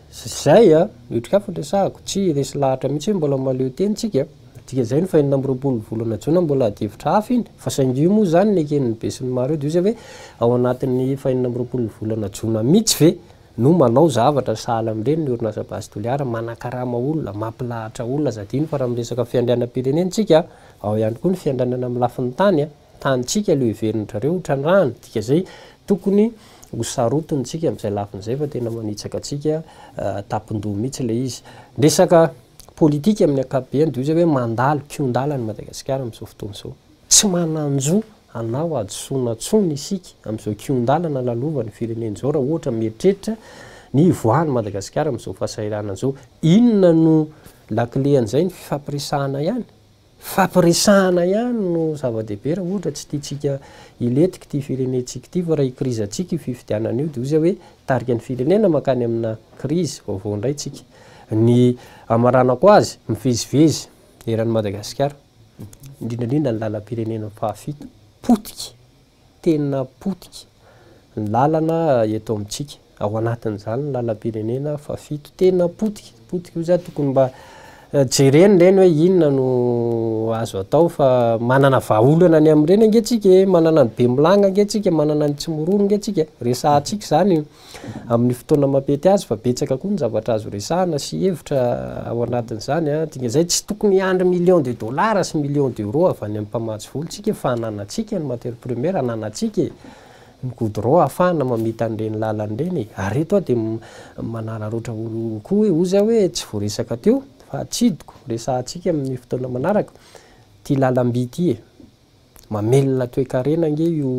zay mihotrikafo ndresahako tsy resy lahatra mihitsy hoe mbola maleo tenytsika tika zay ny fahinina am'roapolo volana jona mbola adevitra hafa iny fa saingy io moa zany ny eken'ny be sy ny maro eo de io zay hoe ao anatin'ny fahinina am'roapolo volana jona mihitsy ve no manao zavatra sahala am'ireny ny orinasa base toléara manakarama olona mampilahatra olona zadiny fa raha miresaka fiandrianam-pirenentsika ao ihany koa ny fiandranana amin'ny lafiny tanytsika leo iverintrareo trandrany tika zay tokony hosarotony tsika am'izay lafin'izay fa tena manitsaka atsika tapindoha mihitsy le izy resaka politika amin'ny akabeany de io zay hoe mandalo kiondalany Madagasikara am'izao fotoana zao tsy mananjo anao ajosonatsony isika am'izao kiondalana lalovany fireneny zao raha ohatra mieritreritra ny voany Madagasikara am'izao fahasairana zao inona no lakile an'izay ny fifampiresahana ihany no zava-dehibe raha ohatra tsy tiatsika iletika ty firenentsika ty fa raha ikrizatsika io fifidianana io de io zay hoe tarika ny firenena makany amina krizy vaovao indray tsika ny amaranako azy mivezivezy eran'ny Madagasikara indrindrandrindra ny lalam-pirenena fahafito potika tena potika ny lalana eto amintsika ao anatin'izany ny lalam-pirenena fahafito tena potika io zany tokony mba jereny reny hoe inona no azo atao fa manana vahaolana ny am'ireny angetsika manana ny be milagna angetsika manana ny tsy mororo angetsika resahantsika zany amin'ny fotoana mampety azy fa betsaka koa ny zavatra azo resahana sy hevitra ao anatin'izany tika zay tsy tokony andry million de dollars sy million d'euro avy any amin'ny mpamatsy volontsika fa ananatsika ny matière première ananatsika ny goudron ahafahana mamita an'ireny lalan'ireny ary eto de manararoatra olo koa hoe ozy hoe tsy voaresaka teo fa tsidiko resahantsika amin'ny fotoana manaraka ty lalamby ty mamelona toe-karena nge io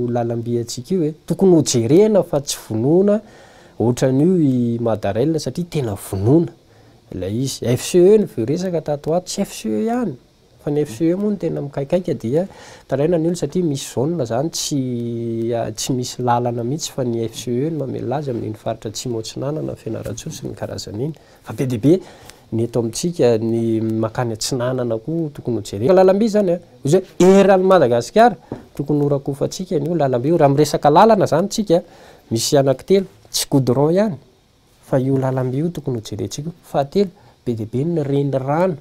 lalamby atsika io tokony ho jerena fa tsy vonoina ohatran'io i Madarel satria tena vonoina ilay izy FCE ny voaresaka tato ato tsy FCE ihany fa ny FCE moa no tena mikaikaika dia taraina ny olo satria misy zone zany tsy misy lalana mihitsy fa ny FCE no mamela azy amin'iny faritra Tsimotsinanana Fianarantsoa sy ny karazan'iny fa be deabe ny eto amintsika ny makany Atsinanana koa tokony ho jerena lalamby zany zay eran'ny Madagasikara tokony horakofatsika ny lalamby raha miresaka lalana zany tsika misy anankitelo tsy goudron ihany fa io lalamby io tokony ho jerentsika fahatelo be deabe ny reny rano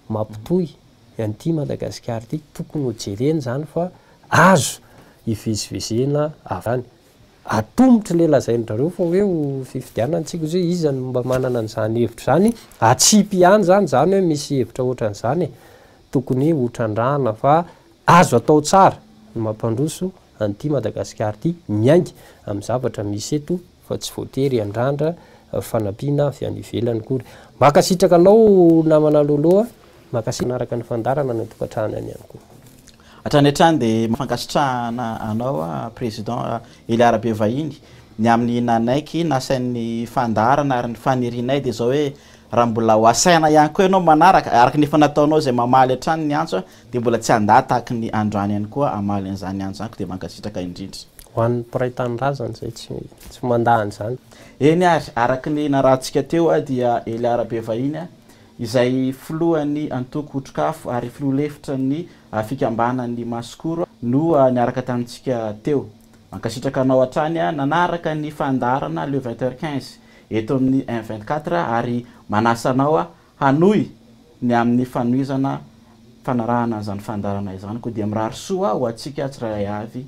mampitohy an'ity Madagasikara ty tokony ho jereny zany fa azo ivezivezena avany atombotra le lazaindrareo fa hoe fifidianantsika zay izany mba manana an'izany hevitra zany atsipy ihany zany hoe misy hevitra ohatran'izany tokony hotrandrana fa azo atao tsara ny mampandroso an'ity Madagasikara ty miaingy amin'ny zavatra misy eto fa tsy voatery andrandra fanampiana avy any ivelany kory makasitraka anao namana loloha makasitraka araka ny fandarana ny tokantrano any ihany koa hatrany hatrany dia mafankasitrahana anao président Eliara be vahiny ny amin'ny nanaiky nasain'ny fandarana ary ny fanirianay dia zao hoe raha mbola ho asaina ihany koa ianao manaraka araka ny efa nataonao zay mamaly hatrany ny antso dia mbola tsy anda tahaky ny androany ihany koa amaly an'izany antso zany dia mankasitraka indrindra ho an'ny piraitanindrazany zay tsy mandahany zany eny ary araky ny narahantsika teo dia Eliara be vahiny izay filohan'ny antoko otrokafo ary filoha lefitra ny fikambanan'ny Masikoro no niaraka tamintsika teo mankasitraka anao hatrany nanaraka ny fandarana le 20h15 eto amin'ny M24 ary manasanao hanohy ny amin'ny fanohizana fanarahana an'izany fandarana izany koa dia mirary soa ho antsika tsirairay avy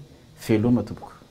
veloma tompoko